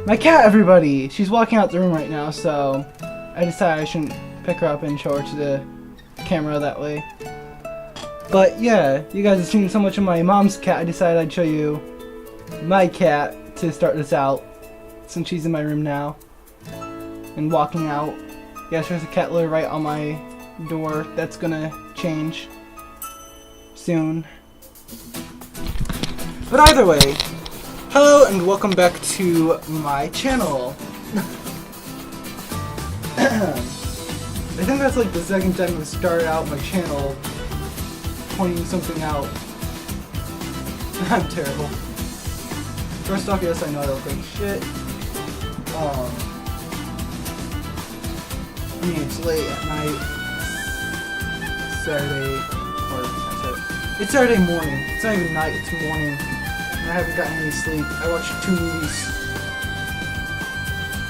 My cat, everybody! She's walking out the room right now, so I decided I shouldn't pick her up and show her to the camera that way. But yeah, you guys have seen so much of my mom's cat, I decided I'd show you my cat to start this out, since she's in my room now and walking out. Yes, there's a cat litter right on my door. That's gonna change soon. But either way, hello and welcome back to my channel. I think that's like the second time I've started out my channel pointing something out. I'm terrible. First off, yes, I know I look like shit. I mean, it's late at night. Saturday, or that's it. It's Saturday morning. It's not even night, it's morning. And I haven't gotten any sleep. I watched 2 movies.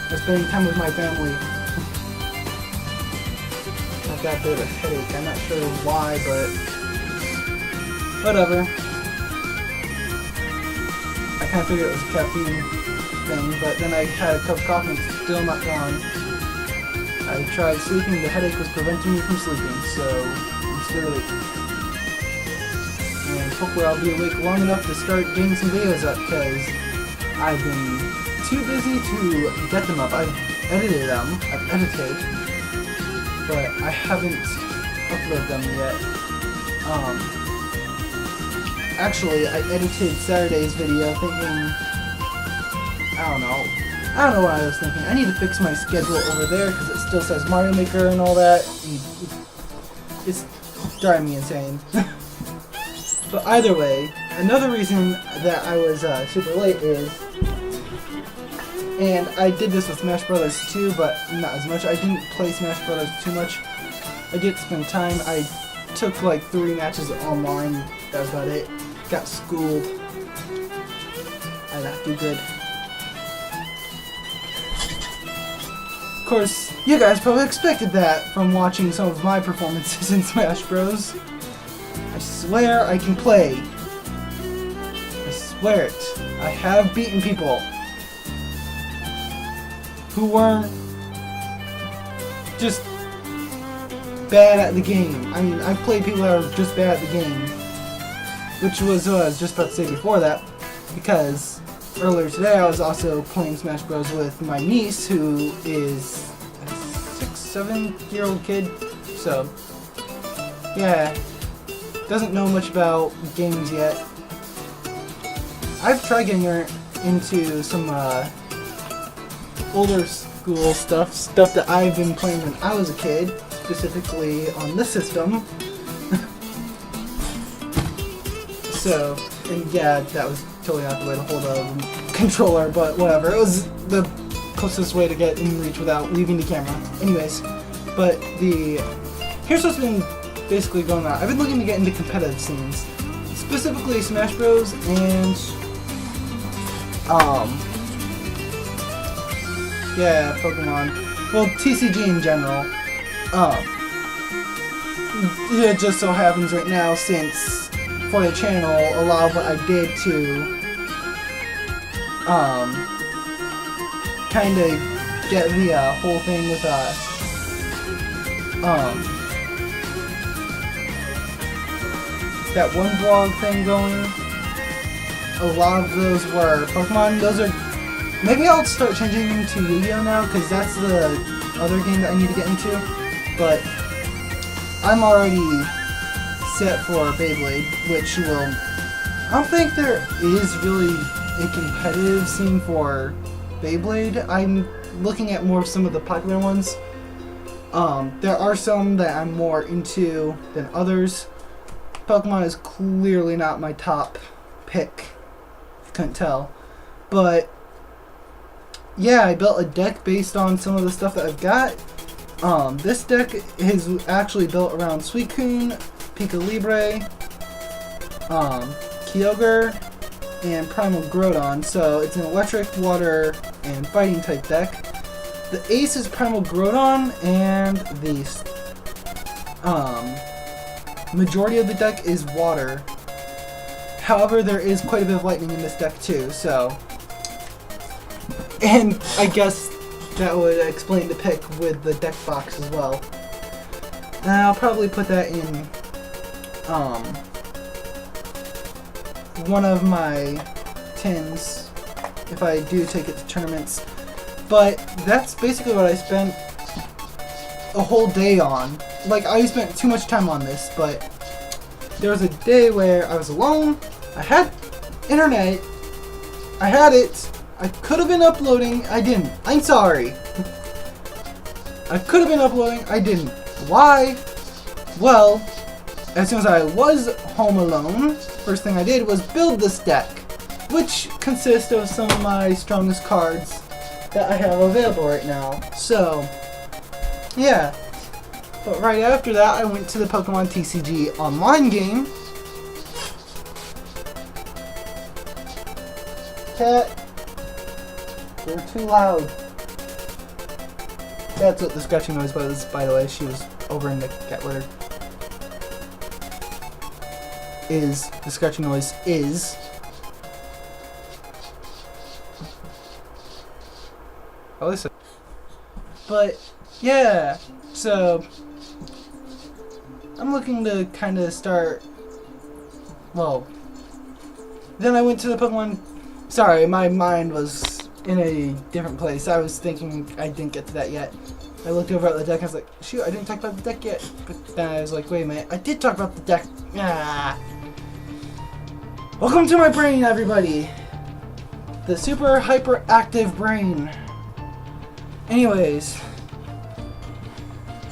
I'm spending time with my family. I've got a bit of a headache. I'm not sure why, but whatever. I kind of figured it was a caffeine thing, but then I had a cup of coffee and it's still not gone. I tried sleeping, the headache was preventing me from sleeping, so I'm still awake. And hopefully I'll be awake long enough to start getting some videos up, because I've been too busy to get them up. I've edited them, I've edited, but I haven't uploaded them yet. Actually, I edited Saturday's video thinking, I don't know what I was thinking. I need to fix my schedule over there because it still says Mario Maker and all that. And it's driving me insane. But either way, another reason that I was super late is, and I did this with Smash Brothers too, but not as much. I didn't play Smash Brothers too much. I did spend time. I took like 3 matches online. That was about it. Got schooled. I did not do good. Of course, you guys probably expected that from watching some of my performances in Smash Bros. I swear I can play. I swear it. I have beaten people who weren't just bad at the game. I mean, I've played people that are just bad at the game, which was what I was just about to say before that, because earlier today I was also playing Smash Bros. With my niece, who is a 6-7-year-old kid, so yeah, doesn't know much about games yet. I've tried getting her into some older school stuff that I've been playing when I was a kid, specifically on this system. So, and yeah, that was totally not the way to hold a controller, but whatever. It was the closest way to get in reach without leaving the camera. Anyways, but here's what's been basically going on. I've been looking to get into competitive scenes, specifically Smash Bros. And yeah, Pokemon. Well, TCG in general. It just so happens right now, since for the channel, a lot of what I did to kind of get the whole thing with that one vlog thing going. A lot of those were Pokemon. Those are, maybe I'll start changing them to Yu-Gi-Oh now, because that's the other game that I need to get into. But I'm already set for Beyblade, which will, I don't think there is really a competitive scene for Beyblade. I'm looking at more of some of the popular ones. There are some that I'm more into than others. Pokemon is clearly not my top pick, couldn't tell. But yeah, I built a deck based on some of the stuff that I've got. This deck is actually built around Suicune, Pika Libre, Kyogre, and Primal Groudon, so it's an electric, water, and fighting type deck. The ace is Primal Groudon, and the majority of the deck is water. However, there is quite a bit of lightning in this deck too, so And I guess that would explain the pick with the deck box as well. And I'll probably put that in one of my tins if I do take it to tournaments. But that's basically what I spent a whole day on. Like, I spent too much time on this, but there was a day where I was alone, I had internet, I had it, I could have been uploading, I didn't. I'm sorry. I could have been uploading, I didn't. Why? Well, as soon as I was home alone, first thing I did was build this deck, which consists of some of my strongest cards that I have available right now. So, yeah. But right after that, I went to the Pokemon TCG online game. Cat, you're too loud. That's what the scratching noise was, by the way. She was over in the cat litter. The scratching noise is. Oh, listen. But, yeah. So, I'm looking to kind of start. Well, then I went to the Pokemon. Sorry, my mind was in a different place. I was thinking I didn't get to that yet. I looked over at the deck and I was like, shoot, I didn't talk about the deck yet. But then I was like, wait a minute, I did talk about the deck. Ah. Welcome to my brain, everybody. The super hyperactive brain. Anyways.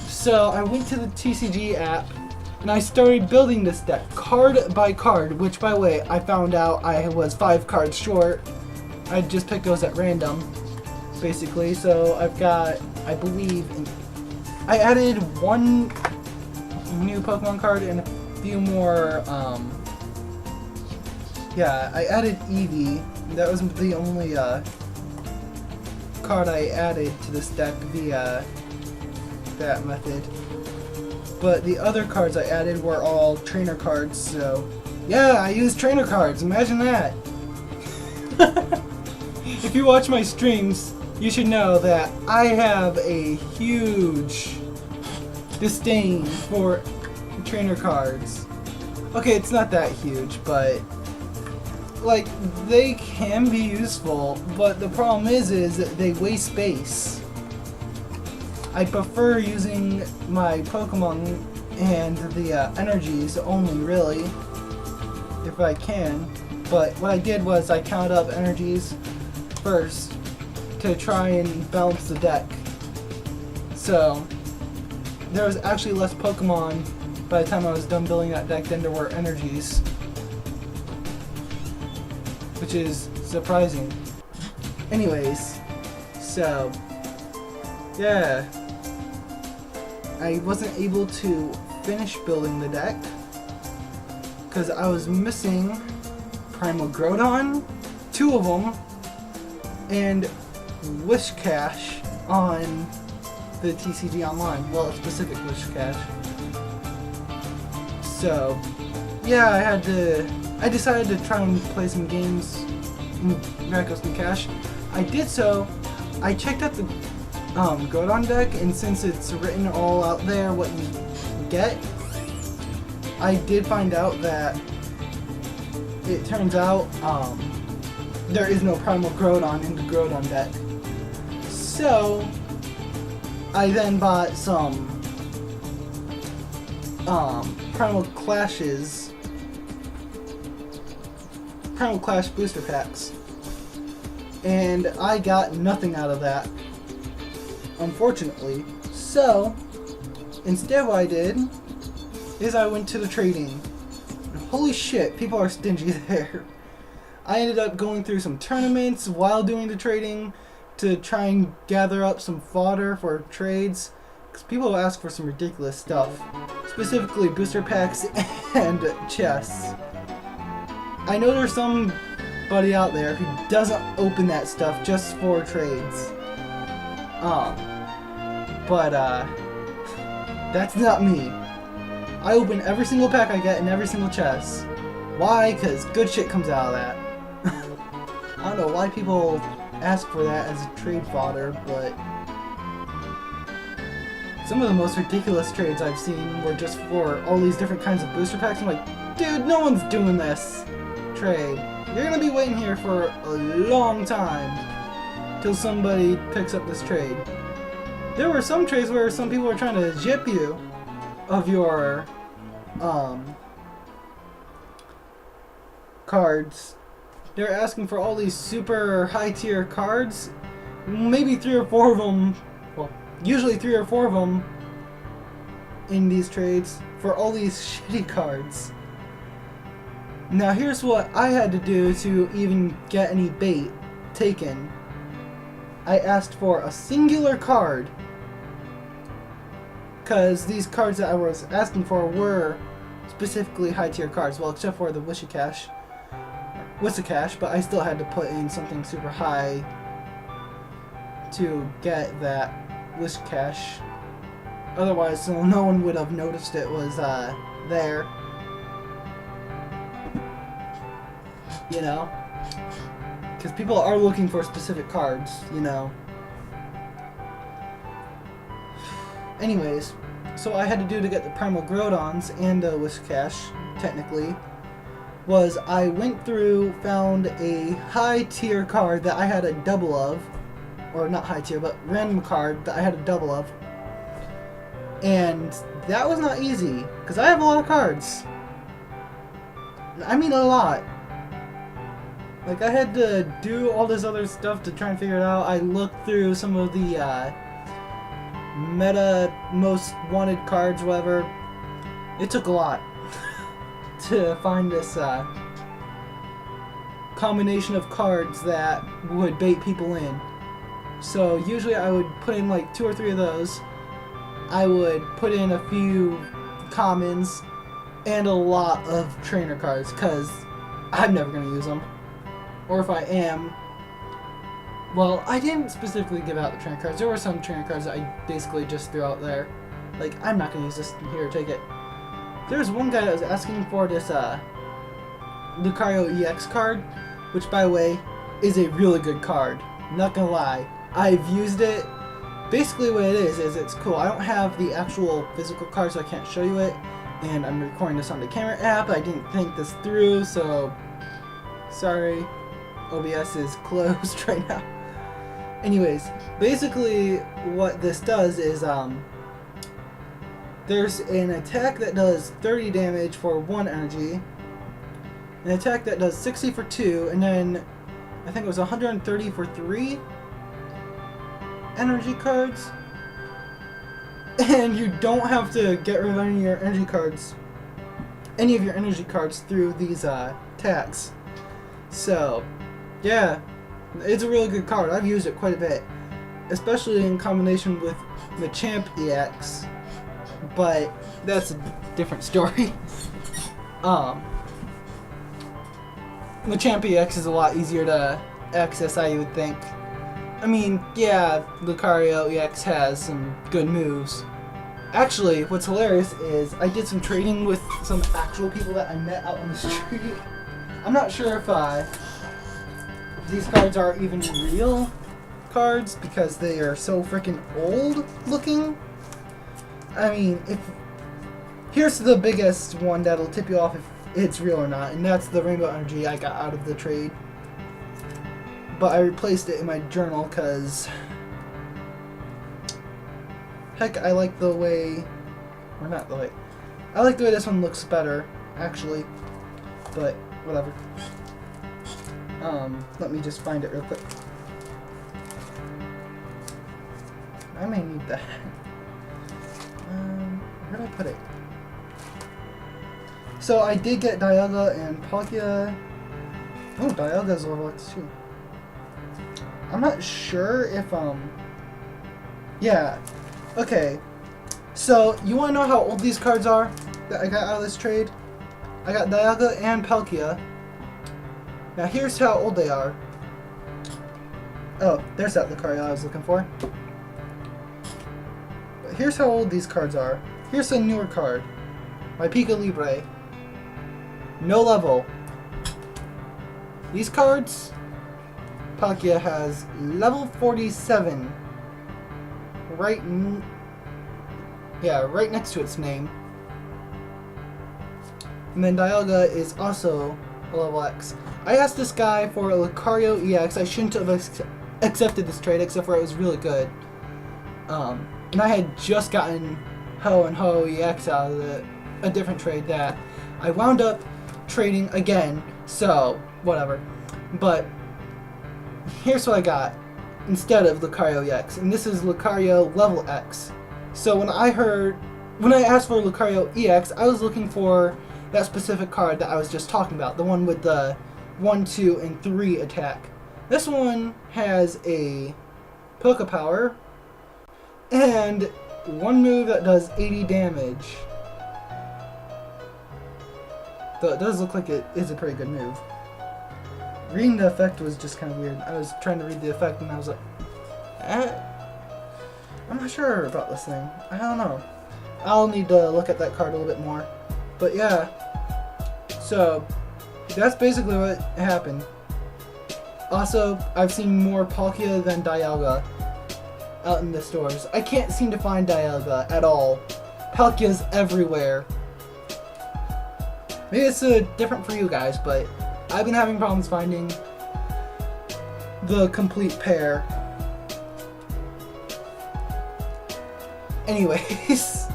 So I went to the TCG app and I started building this deck card by card, which by the way, I found out I was 5 cards short. I just picked those at random, basically. So I've got, I believe, I added 1 new Pokemon card and a few more, yeah, I added Eevee. That was the only card I added to this deck via that method. But the other cards I added were all trainer cards, so yeah, I use trainer cards, imagine that. If you watch my streams, you should know that I have a huge disdain for trainer cards. Okay, it's not that huge, but like, they can be useful, but the problem is that they waste space. I prefer using my Pokemon and the energies only, really, if I can. But what I did was I counted up energies first to try and balance the deck. So there was actually less Pokemon by the time I was done building that deck than there were energies, which is surprising. Anyways, so yeah, I wasn't able to finish building the deck because I was missing Primal Groudon, 2 of them, and Wish Cache on the TCG Online. Well, a specific Wish Cache. So yeah, I decided to try and play some games in Rakdos and Cache. I did so. I checked out the Groudon deck, and since it's written all out there what you get, I did find out that it turns out there is no Primal Groudon in the Groudon deck. So I then bought some Primal Clash booster packs, and I got nothing out of that, unfortunately. So instead what I did is I went to the trading. And holy shit, people are stingy there. I ended up going through some tournaments while doing the trading to try and gather up some fodder for trades, because people ask for some ridiculous stuff, specifically booster packs and chests. I know there's somebody out there who doesn't open that stuff just for trades. But that's not me. I open every single pack I get in every single chest. Why? Because good shit comes out of that. I don't know why people ask for that as a trade fodder, but some of the most ridiculous trades I've seen were just for all these different kinds of booster packs. I'm like, dude, no one's doing this trade. You're gonna be waiting here for a long time till somebody picks up this trade. There were some trades where some people were trying to jip you of your cards. They're asking for all these super high tier cards, maybe 3 or 4 of them, well, usually 3 or 4 of them in these trades for all these shitty cards. Now here's what I had to do to even get any bait taken. I asked for a singular card, because these cards that I was asking for were specifically high tier cards, well, except for the Wissacash, but I still had to put in something super high to get that Wissacash. Otherwise, so no one would have noticed it was there. You know? Because people are looking for specific cards, you know. Anyways, so I had to do to get the Primal Groudons and the Wissacash, technically, was I went through, found a high tier card that I had a double of, or not high tier, but random card that I had a double of, and that was not easy, because I have a lot of cards. I mean a lot. Like, I had to do all this other stuff to try and figure it out. I looked through some of the meta most wanted cards, whatever. It took a lot to find this combination of cards that would bait people in. So usually I would put in like 2 or 3 of those. I would put in a few commons and a lot of trainer cards, because I'm never going to use them. Or if I am, well, I didn't specifically give out the trainer cards. There were some trainer cards that I basically just threw out there. Like, I'm not going to use this. Here, take it. There's one guy that was asking for this Lucario EX card, which, by the way, is a really good card. Not going to lie. I've used it. Basically what it is it's cool. I don't have the actual physical card, so I can't show you it. And I'm recording this on the camera app. I didn't think this through, so sorry. OBS is closed right now. Anyways, basically what this does is there's an attack that does 30 damage for 1 energy, an attack that does 60 for 2, and then I think it was 130 for 3 energy cards. And you don't have to get rid of any of your energy cards, through these attacks. So yeah, it's a really good card. I've used it quite a bit, especially in combination with Machamp EX, but that's a different story. Machamp EX is a lot easier to access, I would think. I mean, yeah, Lucario EX has some good moves. Actually, what's hilarious is I did some trading with some actual people that I met out on the street. I'm not sure if these cards are even real cards because they are so freaking old looking. I mean, here's the biggest one that'll tip you off if it's real or not, and that's the Rainbow Energy I got out of the trade. But I replaced it in my journal because, heck, I like the way, or not the way, I like the way this one looks better, actually, but whatever. Let me just find it real quick. I may need that. Where did I put it? So I did get Dialga and Palkia. Oh, Dialga's level X too. I'm not sure if, yeah. Okay. So, you want to know how old these cards are that I got out of this trade? I got Dialga and Palkia. Now here's how old they are. Oh, there's that Lucario I was looking for. But here's how old these cards are. Here's a newer card. My Pika Libre. No level. These cards, Palkia has level 47 right next to its name. And then Dialga is also a level X. I asked this guy for a Lucario EX. I shouldn't have accepted this trade, except for it was really good. And I had just gotten Ho and Ho EX out of a different trade that I wound up trading again, so whatever. But here's what I got instead of Lucario EX, and this is Lucario level X. So when I asked for Lucario EX, I was looking for that specific card that I was just talking about, the one with the 1, 2, and 3 attack. This one has a Poke Power and one move that does 80 damage. Though it does look like it is a pretty good move. Reading the effect was just kind of weird. I was trying to read the effect and I was like, I'm not sure about this thing. I don't know. I'll need to look at that card a little bit more. But yeah, so that's basically what happened. Also, I've seen more Palkia than Dialga out in the stores. I can't seem to find Dialga at all. Palkia's everywhere. Maybe it's different for you guys, but I've been having problems finding the complete pair. Anyways,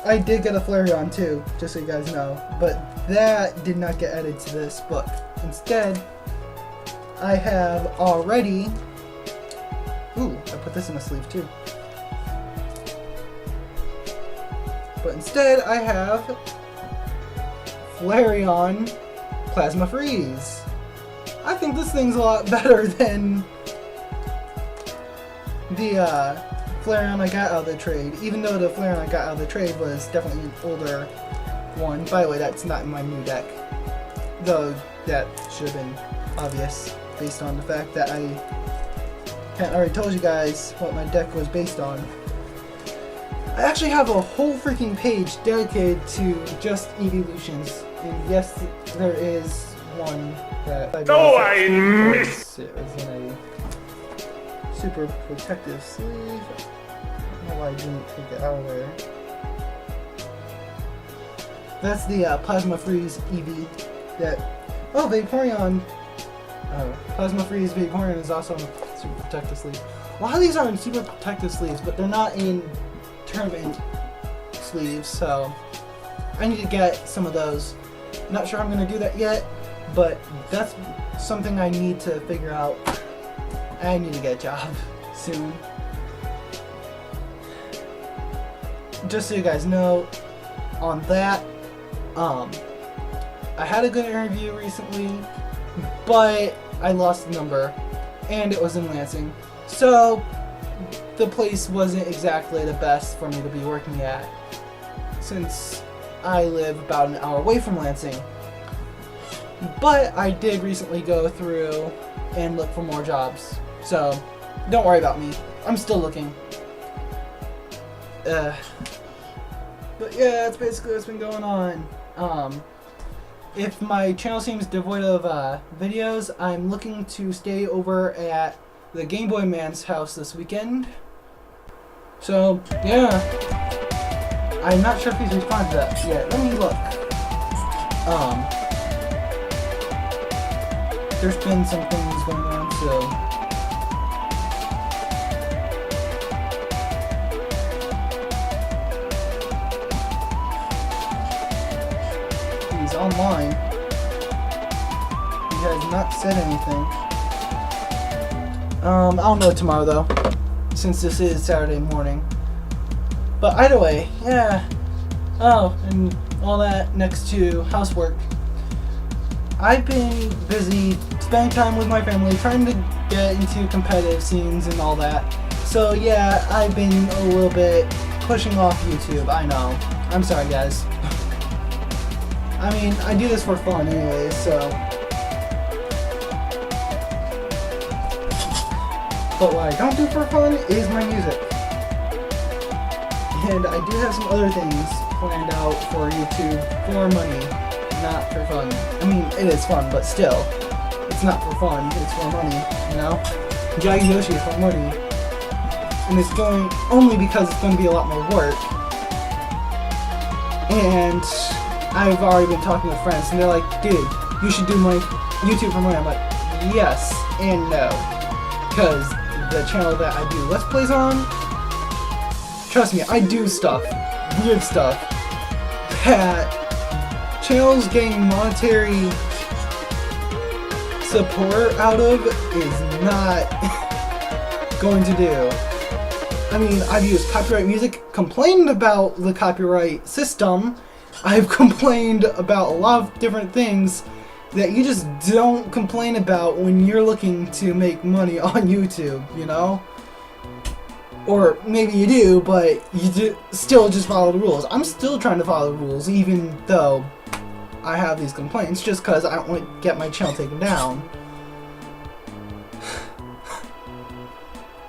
I did get a Flareon too, just so you guys know, but that did not get added to this book. Instead, I have already... Ooh, I put this in a sleeve too. But instead, I have Flareon Plasma Freeze. I think this thing's a lot better than the Flareon I got out of the trade, even though the Flareon I got out of the trade was definitely an older one. By the way, that's not in my new deck, though that should have been obvious based on the fact that I already told you guys what my deck was based on. I actually have a whole freaking page dedicated to just evolutions, and yes, there is one that I missed. It was in a super protective sleeve. I don't know why I didn't take it out of there. That's the Plasma Freeze EV that... Oh, Vaporeon! Plasma Freeze Vaporeon is also in super protective sleeve. A lot of these are in super protective sleeves, but they're not in tournament sleeves, so I need to get some of those. Not sure I'm going to do that yet, but that's something I need to figure out. I need to get a job soon. Just so you guys know, on that, I had a good interview recently, but I lost the number, and it was in Lansing, so the place wasn't exactly the best for me to be working at, since I live about an hour away from Lansing. But I did recently go through and look for more jobs, so don't worry about me. I'm still looking. But yeah, that's basically what's been going on. If my channel seems devoid of videos, I'm looking to stay over at the Game Boy Man's house this weekend. So, yeah. I'm not sure if he's responded to that yet. Let me look. There's been some things going on, so... He's online. He has not said anything. I'll know tomorrow though, since this is Saturday morning. But either way, yeah. Oh, and all that next to housework. I've been busy spending time with my family, trying to get into competitive scenes and all that. So yeah, I've been a little bit pushing off YouTube, I know. I'm sorry guys. I mean, I do this for fun anyways, so... But what I don't do for fun is my music. And I do have some other things planned out for YouTube for money, not for fun. I mean, it is fun, but still. It's it's not for fun, it's for money, you know? Jaggy Yoshi is for money. And it's going only because it's going to be a lot more work. And I've already been talking with friends, and they're like, dude, you should do my YouTube for money. I'm like, yes and no. Because the channel that I do Let's Plays on, trust me, I do stuff, weird stuff, that channels getting monetary support out of is not going to do. I mean, I've used copyright music, complained about the copyright system. I've complained about a lot of different things that you just don't complain about when you're looking to make money on YouTube, you know? Or maybe you do, but you still just follow the rules. I'm still trying to follow the rules, even though I have these complaints, just because I don't want to get my channel taken down.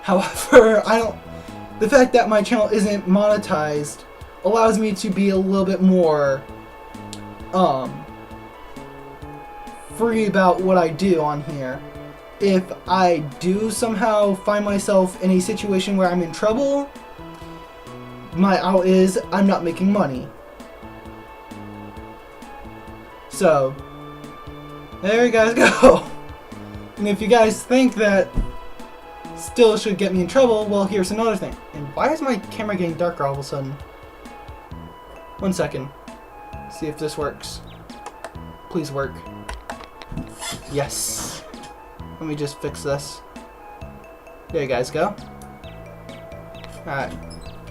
However, the fact that my channel isn't monetized allows me to be a little bit more free about what I do on here. If I do somehow find myself in a situation where I'm in trouble, my out is I'm not making money. So there you guys go. And if you guys think that still should get me in trouble, well, here's another thing. And why is my camera getting darker all of a sudden? 1 second. See if this works. Please work. Yes. Let me just fix this. There you guys go. Alright.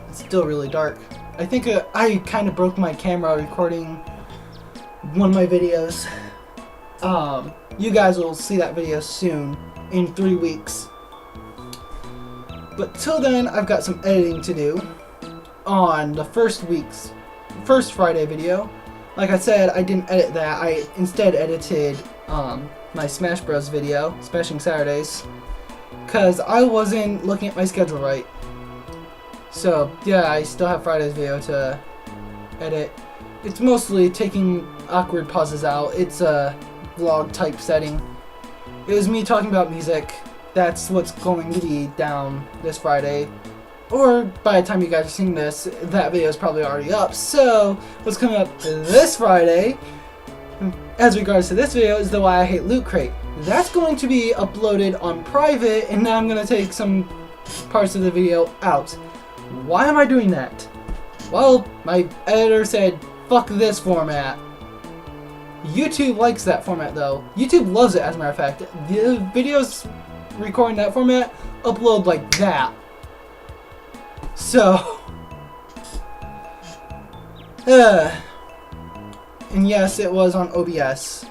It's still really dark. I think I kind of broke my camera recording one of my videos. You guys will see that video soon, in 3 weeks. But till then, I've got some editing to do on the first Friday video. Like I said, I didn't edit that. I instead edited my Smash Bros video, Smashing Saturdays, because I wasn't looking at my schedule right. So yeah, I still have Friday's video to edit. It's mostly taking awkward pauses out. It's a vlog type setting. It was me talking about music. That's what's going to be down this Friday. Or by the time you guys are seeing this, that video is probably already up. So what's coming up this Friday, as regards to this video, is the Why I Hate Loot Crate. That's going to be uploaded on private, and now I'm going to take some parts of the video out. Why am I doing that? Well, my editor said, fuck this format. YouTube likes that format though. YouTube loves it, as a matter of fact. The videos recording that format upload like that. So, and yes, it was on OBS.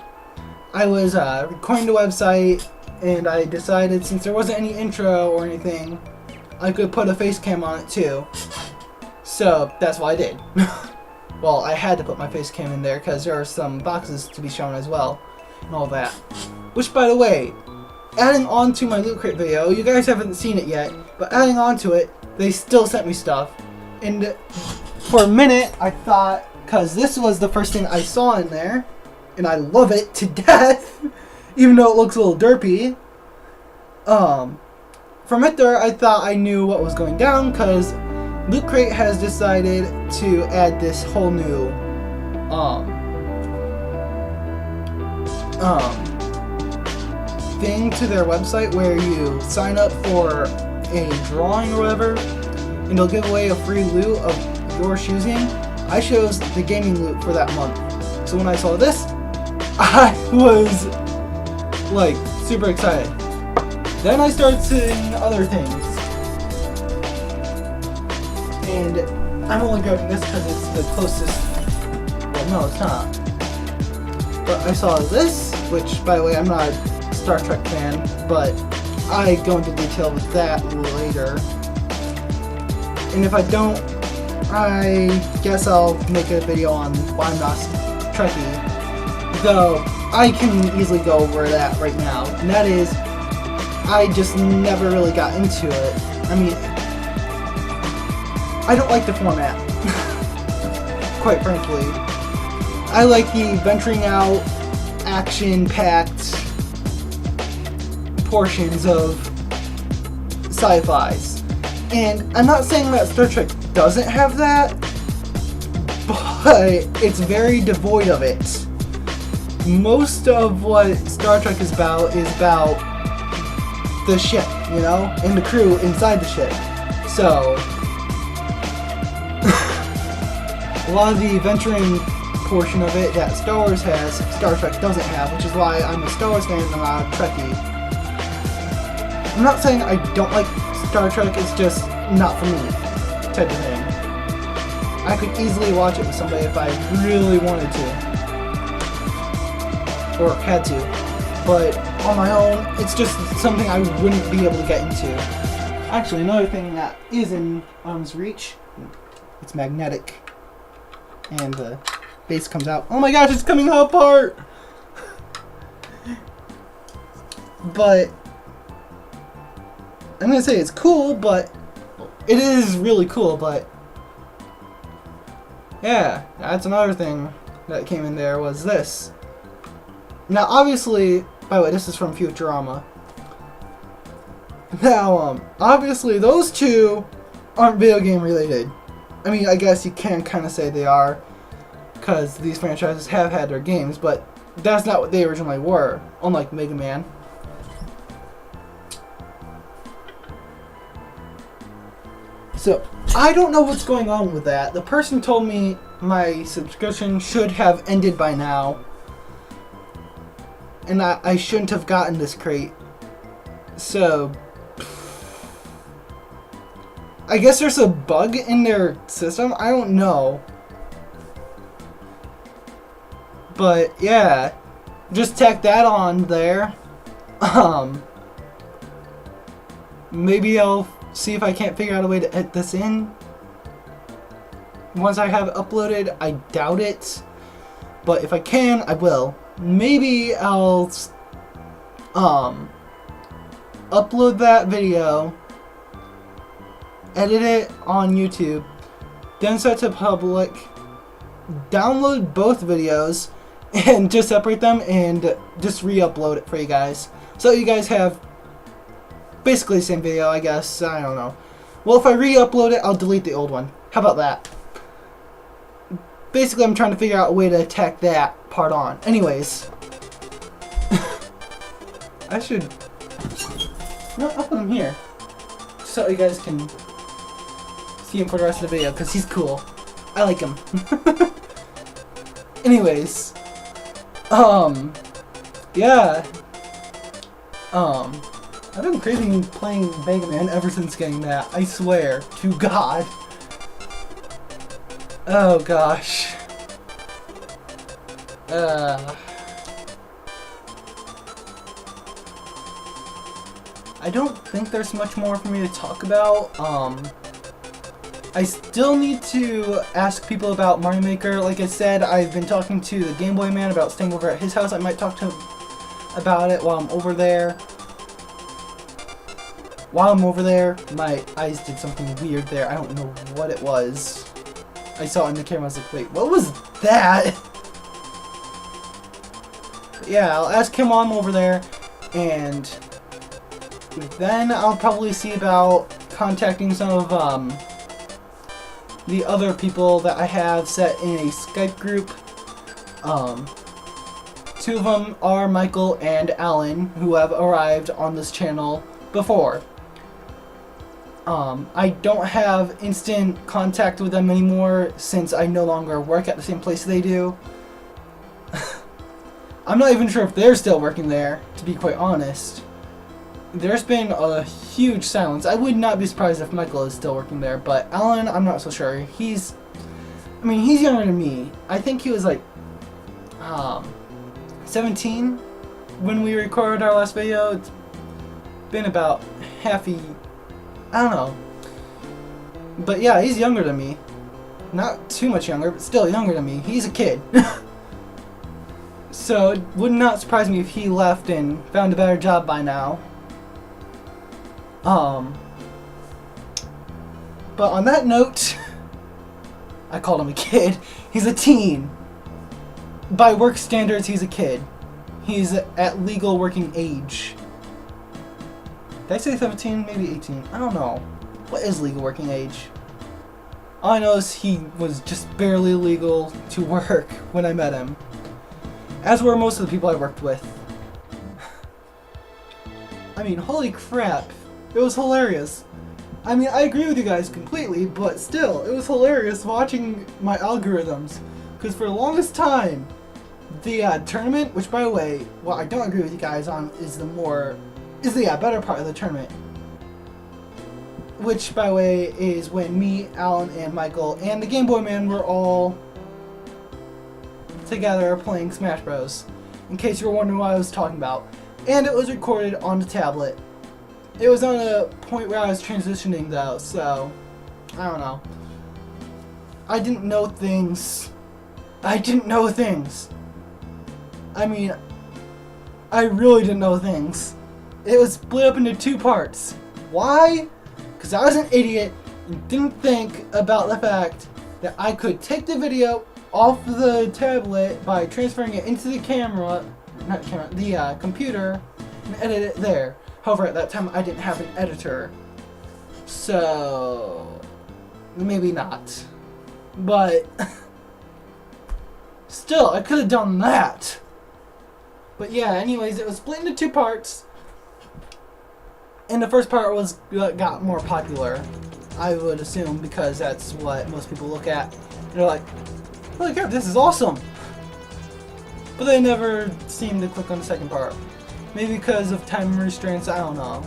I was recording the website, and I decided since there wasn't any intro or anything, I could put a face cam on it too. So that's what I did. Well, I had to put my face cam in there because there are some boxes to be shown as well, and all that. Which, by the way, adding on to my Loot Crate video, you guys haven't seen it yet, but adding on to it, they still sent me stuff. And for a minute, I thought, because this was the first thing I saw in there, and I love it to death, even though it looks a little derpy. From it there, I thought I knew what was going down, because Loot Crate has decided to add this whole new, thing to their website where you sign up for a drawing or whatever, and they'll give away a free loot of your choosing. I chose the gaming loot for that month. So when I saw this, I was like super excited. Then I started seeing other things. And I'm only grabbing this because it's the closest. Well, no, it's not. But I saw this, which, by the way, I'm not a Star Trek fan, but I go into detail with that later. And if I don't, I guess I'll make a video on why I'm not Trekkie. Though, I can easily go over that right now. And that is, I just never really got into it. I mean, I don't like the format, quite frankly. I like the venturing out, action-packed portions of sci-fis. And I'm not saying that Star Trek doesn't have that, but it's very devoid of it. Most of what Star Trek is about the ship, you know, and the crew inside the ship. So, a lot of the adventuring portion of it that Star Wars has, Star Trek doesn't have, which is why I'm a Star Wars fan and not a Trekkie. I'm not saying I don't like Star Trek, it's just not for me, type of thing. I could easily watch it with somebody if I really wanted to, or had to, but on my own, it's just something I wouldn't be able to get into. Actually, another thing that is in arm's reach, it's magnetic, and the base comes out. Oh my gosh, it's coming apart! But I'm gonna say it's cool, but it is really cool, but yeah, that's another thing that came in there was this. Now, obviously, by the way, this is from Futurama. Now, obviously, those two aren't video game related. I mean, I guess you can kind of say they are, because these franchises have had their games, but that's not what they originally were, unlike Mega Man. So, I don't know what's going on with that. The person told me my subscription should have ended by now, and I shouldn't have gotten this crate. So, I guess there's a bug in their system? I don't know. But, yeah. Just tack that on there. Maybe I'll see if I can't figure out a way to edit this in. Once I have it uploaded, I doubt it. But if I can, I will. Maybe I'll upload that video, edit it on YouTube, then set to public, download both videos, and just separate them and just re-upload it for you guys. So you guys have basically the same video, I guess. I don't know. Well, if I re-upload it, I'll delete the old one. How about that? Basically, I'm trying to figure out a way to attack that part on. Anyways. I should... No, I'll put him here. So you guys can see him for the rest of the video, because he's cool. I like him. Anyways. Yeah. I've been craving playing Mega Man ever since getting that. I swear to God. Oh gosh. I don't think there's much more for me to talk about. I still need to ask people about Mario Maker. Like I said, I've been talking to the Game Boy man about staying over at his house. I might talk to him about it while I'm over there. While I'm over there, my eyes did something weird there. I don't know what it was. I saw it in the camera. I was like, wait, what was that? But yeah, I'll ask him while I'm over there, and then I'll probably see about contacting some of the other people that I have set in a Skype group. Two of them are Michael and Alan, who have arrived on this channel before. I don't have instant contact with them anymore since I no longer work at the same place they do. I'm not even sure if they're still working there, to be quite honest. There's been a huge silence. I would not be surprised if Michael is still working there, but Alan, I'm not so sure. He's younger than me. I think he was like 17 when we recorded our last video. It's been about I don't know. But yeah, he's younger than me. Not too much younger, but still younger than me. He's a kid. So it would not surprise me if he left and found a better job by now. But on that note, I called him a kid. He's a teen. By work standards, he's a kid. He's at legal working age. Did I say 17? Maybe 18. I don't know. What is legal working age? All I know is he was just barely legal to work when I met him. As were most of the people I worked with. I mean, holy crap. It was hilarious. I mean, I agree with you guys completely, but still, it was hilarious watching my algorithms. Because for the longest time, the tournament, which by the way, what I don't agree with you guys on is the better part of the tournament. Which, by the way, is when me, Alan, and Michael, and the Game Boy Man were all together playing Smash Bros. In case you were wondering what I was talking about. And it was recorded on the tablet. It was on a point where I was transitioning though, so I don't know. I didn't know things. I mean, I really didn't know things. It was split up into 2 parts. Why? Because I was an idiot and didn't think about the fact that I could take the video off the tablet by transferring it into the the computer, and edit it there. However, at that time I didn't have an editor, so maybe not. But still, I could have done that. But yeah, anyways, it was split into 2 parts, and the first part was got more popular, I would assume, because that's what most people look at. They're like, holy crap, this is awesome! But they never seem to click on the second part. Maybe because of time restraints, I don't know.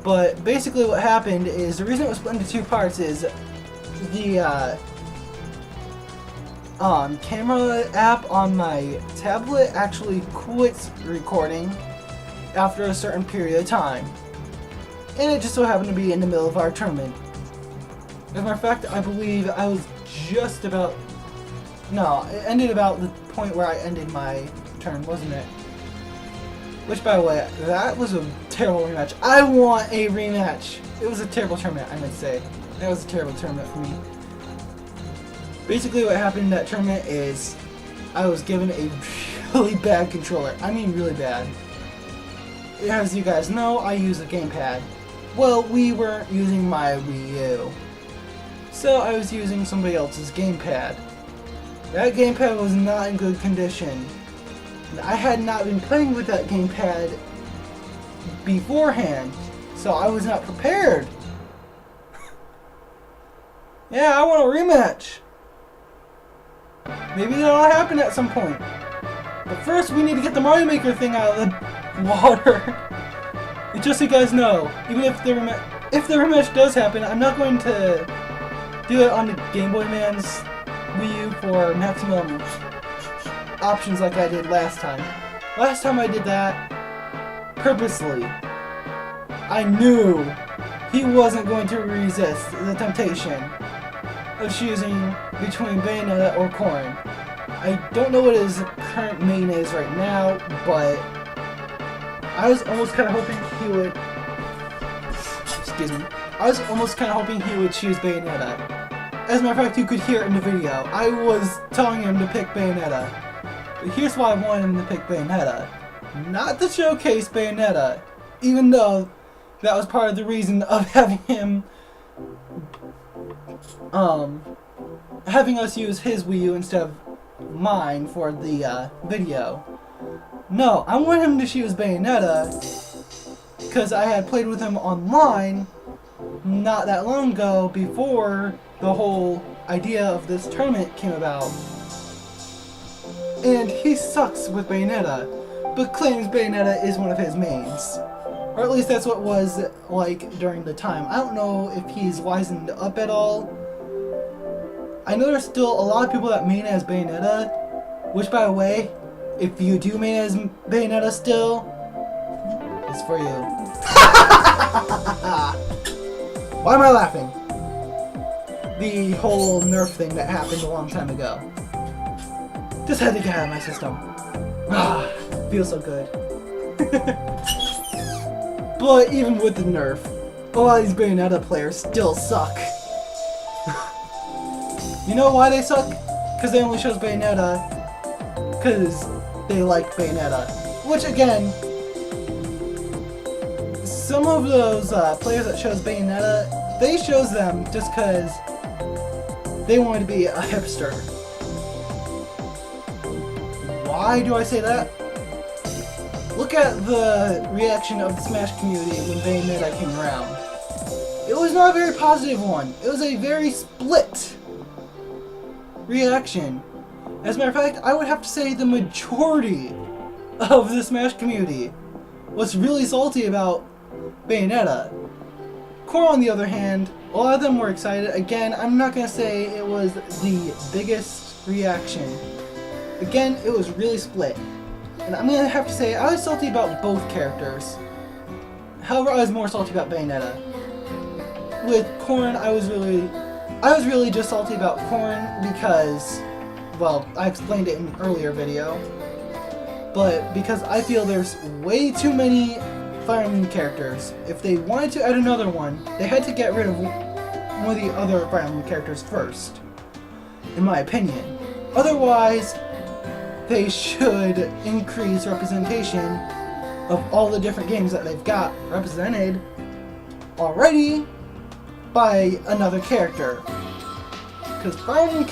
But basically what happened is, the reason it was split into 2 parts is the camera app on my tablet actually quits recording after a certain period of time. And it just so happened to be in the middle of our tournament. As a matter of fact, I believe I was just about... No, it ended about the point where I ended my turn, wasn't it? Which, by the way, that was a terrible rematch. I want a rematch! It was a terrible tournament, I might say. That was a terrible tournament for me. Basically what happened in that tournament is I was given a really bad controller. I mean really bad. As you guys know, I use a gamepad. Well, we weren't using my Wii U. So I was using somebody else's gamepad. That gamepad was not in good condition. I had not been playing with that gamepad beforehand, so I was not prepared. Yeah, I want a rematch. Maybe that'll happen at some point. But first, we need to get the Mario Maker thing out of the water. And just so you guys know, even if the rematch does happen, I'm not going to do it on the Game Boy Man's Wii U for maximum options like I did last time. Last time I did that purposely. I knew he wasn't going to resist the temptation of choosing between Bayonetta or Corn. I don't know what his current main is right now, but I was almost kind of hoping he would... Excuse me. I was almost kind of hoping he would choose Bayonetta. As a matter of fact, you could hear it in the video. I was telling him to pick Bayonetta. But here's why I wanted him to pick Bayonetta. Not to showcase Bayonetta, even though that was part of the reason of having him, having us use his Wii U instead of mine for the video. No, I want him to choose Bayonetta because I had played with him online not that long ago before the whole idea of this tournament came about. And he sucks with Bayonetta, but claims Bayonetta is one of his mains. Or at least that's what it was like during the time. I don't know if he's wisened up at all. I know there's still a lot of people that main as Bayonetta, which, by the way, if you do main as Bayonetta still, it's for you. Why am I laughing? The whole Nerf thing that happened a long time ago. Just had to get out of my system. Ah, feels so good. But even with the Nerf, a lot of these Bayonetta players still suck. You know why they suck? Because they only chose Bayonetta because they like Bayonetta. Which again, some of those players that chose Bayonetta, they chose them just because they wanted to be a hipster. Why do I say that? Look at the reaction of the Smash community when Bayonetta came around. It was not a very positive one. It was a very split reaction. As a matter of fact, I would have to say the majority of the Smash community was really salty about Bayonetta. Core, on the other hand, a lot of them were excited. Again, I'm not going to say it was the biggest reaction. Again, it was really split. And I'm going to have to say I was salty about both characters. However, I was more salty about Bayonetta. With Corrin, I was really just salty about Corrin because, well, I explained it in an earlier video, but because I feel there's way too many Fire Emblem characters. If they wanted to add another one, they had to get rid of one of the other Fire Emblem characters first, in my opinion. Otherwise, they should increase representation of all the different games that they've got represented already by another character. Because Fire Emblem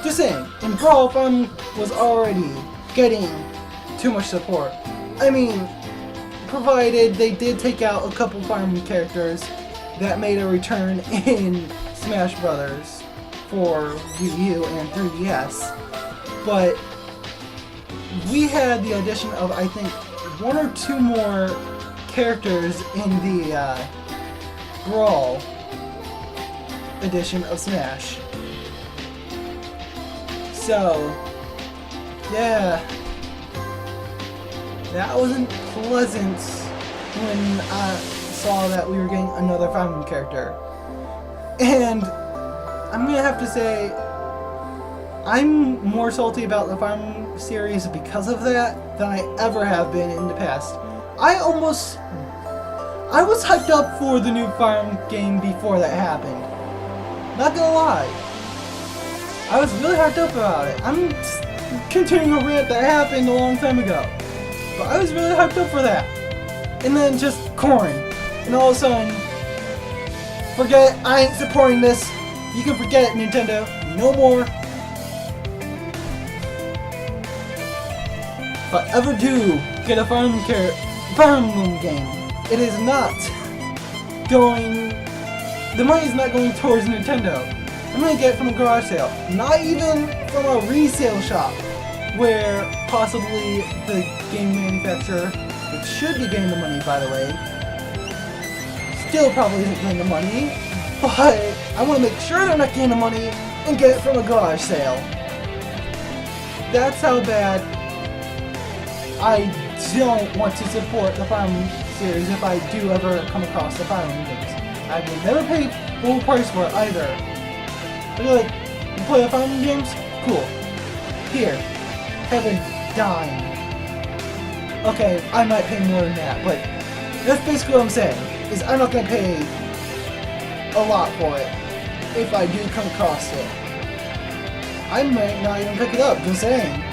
just saying, in Brawl, Fire Emblem was already getting too much support. I mean, provided they did take out a couple Fire Emblem characters that made a return in Smash Brothers for Wii U and 3DS. But we had the addition of, I think, one or two more characters in the Brawl edition of Smash. So, yeah, that wasn't pleasant when I saw that we were getting another Fire Emblem character. And I'm gonna have to say, I'm more salty about the Fire Emblem series because of that than I ever have been in the past. I was hyped up for the new Fire Emblem game before that happened. Not gonna lie. I was really hyped up about it. I'm continuing a rant that happened a long time ago. But I was really hyped up for that. And then just Corrin. And all of a sudden, forget it, I ain't supporting this. You can forget it, Nintendo. No more. If I ever do get a Fire Emblem game, it is not going... The money is not going towards Nintendo. I'm going to get it from a garage sale. Not even from a resale shop, where possibly the game manufacturer, which should be getting the money, by the way, still probably isn't getting the money, but I want to make sure they're not getting the money and get it from a garage sale. That's how bad I don't want to support the Fire Emblem series if I do ever come across the Fire Emblem games. I will never pay full price for it either. I'll be like, you play the Fire Emblem games? Cool. Here, have a dime. Okay, I might pay more than that, but that's basically what I'm saying, is I'm not going to pay a lot for it if I do come across it. I might not even pick it up, just saying.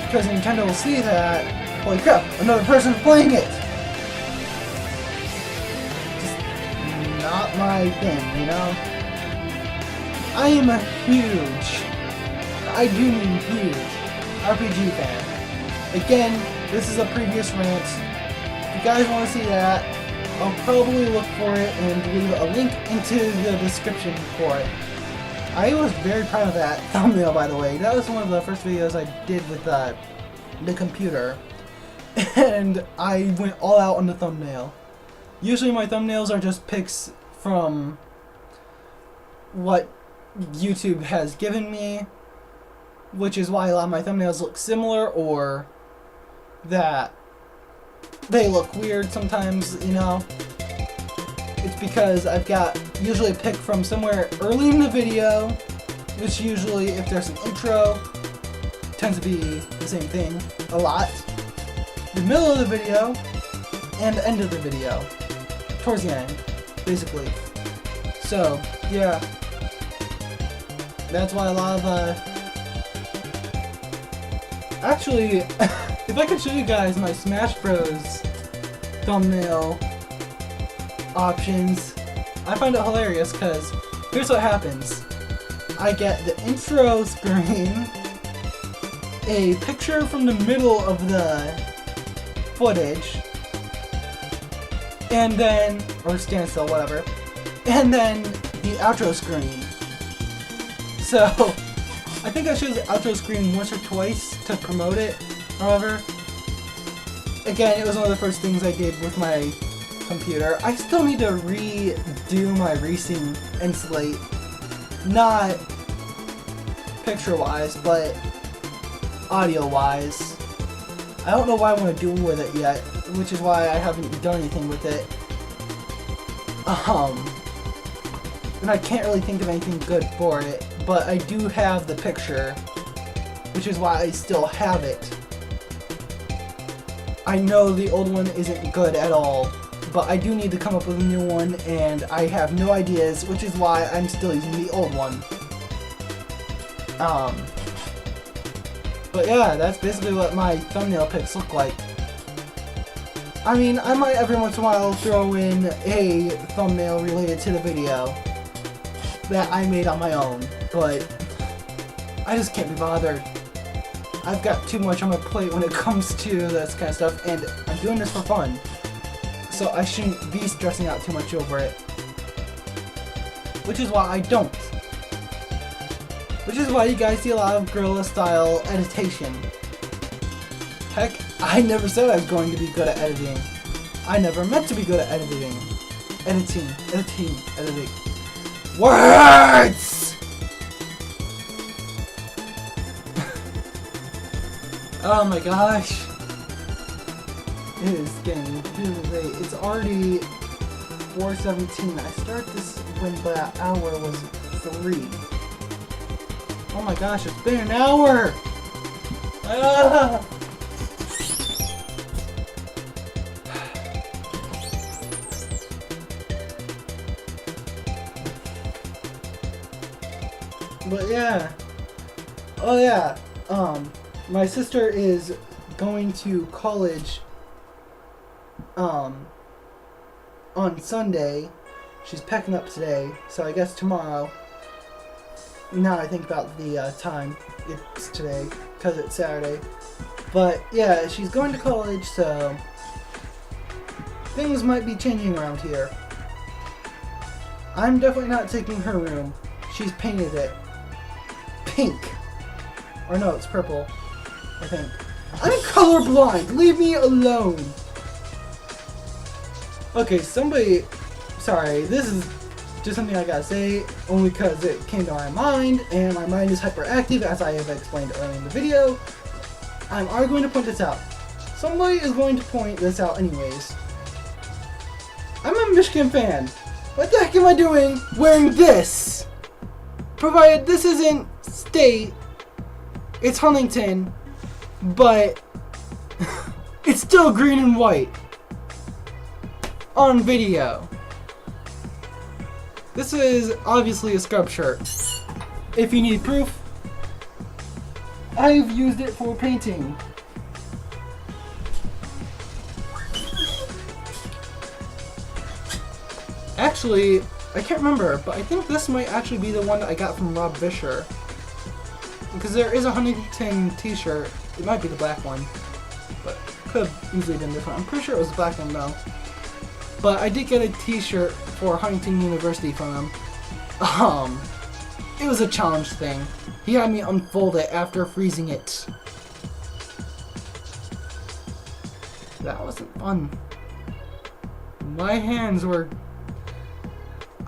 Because Nintendo will see that, holy crap, another person's playing it! Just not my thing, you know? I am a huge, I do mean huge, RPG fan. Again, this is a previous rant. If you guys want to see that, I'll probably look for it and leave a link into the description for it. I was very proud of that thumbnail, by the way. That was one of the first videos I did with the computer. And I went all out on the thumbnail. Usually my thumbnails are just pics from what YouTube has given me, which is why a lot of my thumbnails look similar, or that they look weird sometimes, you know. It's because I've got usually a pic from somewhere early in the video, which usually, if there's an intro, tends to be the same thing a lot. The middle of the video, and the end of the video. Towards the end, basically. So, yeah. That's why a lot of, actually, if I could show you guys my Smash Bros. thumbnail options. I find it hilarious because here's what happens. I get the intro screen, a picture from the middle of the footage, and then, or standstill, whatever, and then the outro screen. So, I think I chose the outro screen once or twice to promote it, however. Again, it was one of the first things I did with my computer. I still need to redo my resync and slate. Not picture-wise, but audio-wise. I don't know what I want to do with it yet, which is why I haven't done anything with it. And I can't really think of anything good for it, but I do have the picture, which is why I still have it. I know the old one isn't good at all, but I do need to come up with a new one, and I have no ideas, which is why I'm still using the old one. But yeah, that's basically what my thumbnail pics look like. I mean, I might every once in a while throw in a thumbnail related to the video that I made on my own, but I just can't be bothered. I've got too much on my plate when it comes to this kind of stuff, and I'm doing this for fun, so I shouldn't be stressing out too much over it. Which is why I don't. Which is why you guys see a lot of guerrilla style editation. Heck, I never said I was going to be good at editing. I never meant to be good at editing. Editing. Words! Oh my gosh. It is getting really late. It's already 4:17. I started this when the hour was 3. Oh my gosh, it's been an hour! Ah! But yeah. Oh yeah. My sister is going to college on Sunday. She's packing up today, so I guess tomorrow. Now I think about the time, it's today, because it's Saturday. But yeah, she's going to college, so things might be changing around here. I'm definitely not taking her room. She's painted it pink. Or no, it's purple, I think. I'm colorblind! Leave me alone! Okay, sorry, this is just something I gotta say, only because it came to my mind, and my mind is hyperactive, as I have explained earlier in the video. I'm already going to point this out. Somebody is going to point this out anyways. I'm a Michigan fan. What the heck am I doing wearing this? Provided this isn't state, it's Huntington, but it's still green and white on video. This is obviously a scrub shirt. If you need proof, I've used it for painting. Actually, I can't remember, but I think this might actually be the one that I got from Rob Vischer. Because there is a Huntington t-shirt. It might be the black one, but could have easily been different. I'm pretty sure it was the black one though. But I did get a t-shirt for Huntington University from him. It was a challenge thing. He had me unfold it after freezing it. That wasn't fun. My hands were...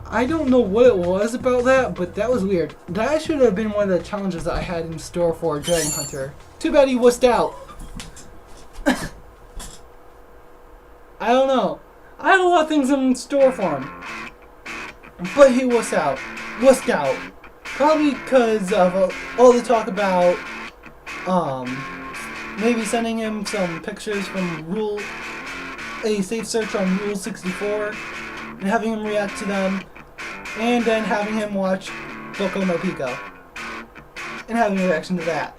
I don't know what it was about that, but that was weird. That should have been one of the challenges that I had in store for Dragon Hunter. Too bad he wussed out. I don't know. I had a lot of things in store for him. But he wussed out. Probably because of all the talk about maybe sending him some pictures from a safe search on Rule 64 and having him react to them, and then having him watch Boku no Pico and having a reaction to that.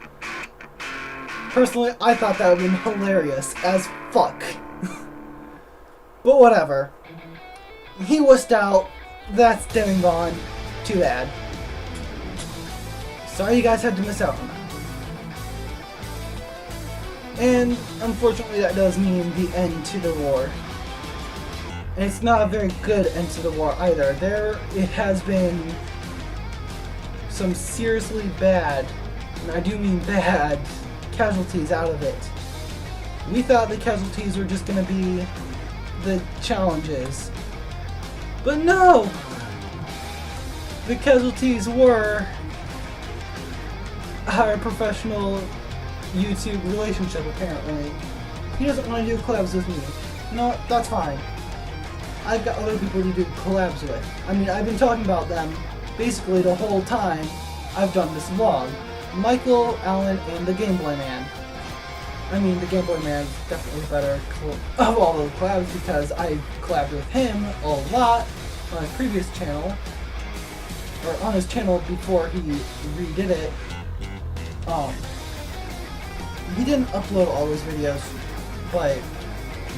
Personally, I thought that would have been hilarious as fuck. But whatever. He wussed out. That's stemming gone. Too bad. Sorry you guys had to miss out on that. And unfortunately that does mean the end to the war. And it's not a very good end to the war either. It has been some seriously bad, and I do mean bad, casualties out of it. We thought the casualties were just going to be the challenges. But no! The casualties were our professional YouTube relationship, apparently. He doesn't want to do collabs with me. No, that's fine. I've got other people to do collabs with. I mean, I've been talking about them basically the whole time I've done this vlog. Michael, Alan, and the Game Boy Man. I mean, the Game Boy Man is definitely better of all those collabs because I collabed with him a lot on his previous channel, or on his channel before he redid it. He didn't upload all those videos, but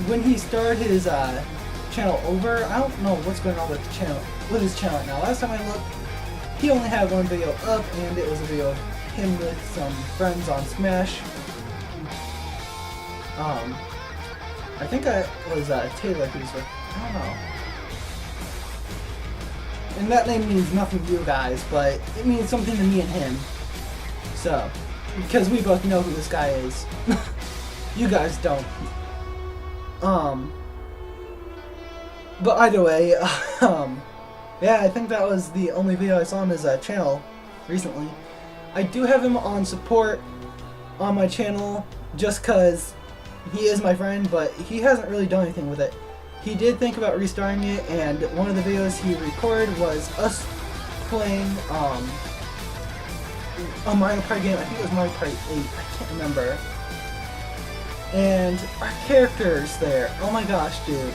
when he started his channel over, I don't know what's going on with his channel right now. Last time I looked, he only had one video up, and it was a video of him with some friends on Smash. I think it was Taylor he was with. I don't know. And that name means nothing to you guys, but it means something to me and him. So, because we both know who this guy is. You guys don't. But either way, yeah, I think that was the only video I saw on his channel recently. I do have him on support on my channel just because he is my friend, but he hasn't really done anything with it. He did think about restarting it, and one of the videos he recorded was us playing a Mario Party game. I think it was Mario Party 8, I can't remember. And our characters there, oh my gosh, dude.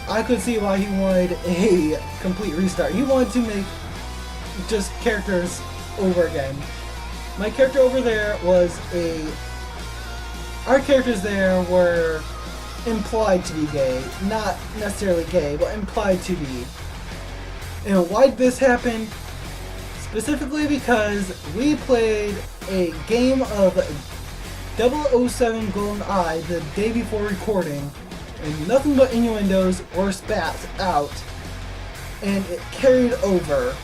I could see why he wanted a complete restart. He wanted to make just characters over again. My character over there was our characters there were implied to be gay. Not necessarily gay, but implied to be. And why did this happen? Specifically because we played a game of 007 GoldenEye the day before recording, and nothing but innuendos or spats out, and it carried over.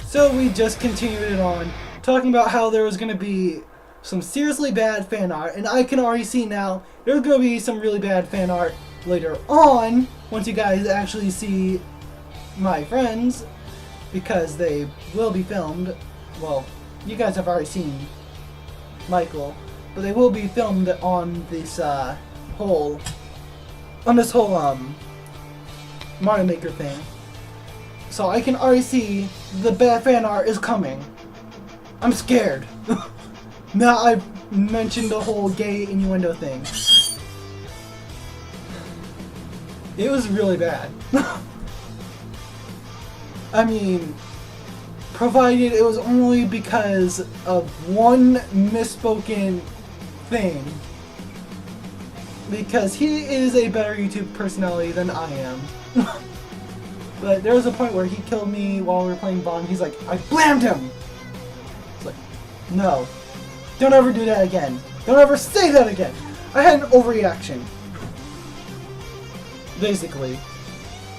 So we just continued it on, talking about how there was going to be some seriously bad fan art, and I can already see now there's going to be some really bad fan art later on, once you guys actually see my friends, because they will be filmed. Well, you guys have already seen Michael, but they will be filmed on this whole Mario Maker thing. So I can already see the bad fan art is coming. I'm scared. Now I've mentioned the whole gay innuendo thing. It was really bad. I mean, provided it was only because of one misspoken thing. Because he is a better YouTube personality than I am. But there was a point where he killed me while we were playing Bond. He's like, I blammed him! It's like, no. Don't ever do that again. Don't ever say that again! I had an overreaction. Basically.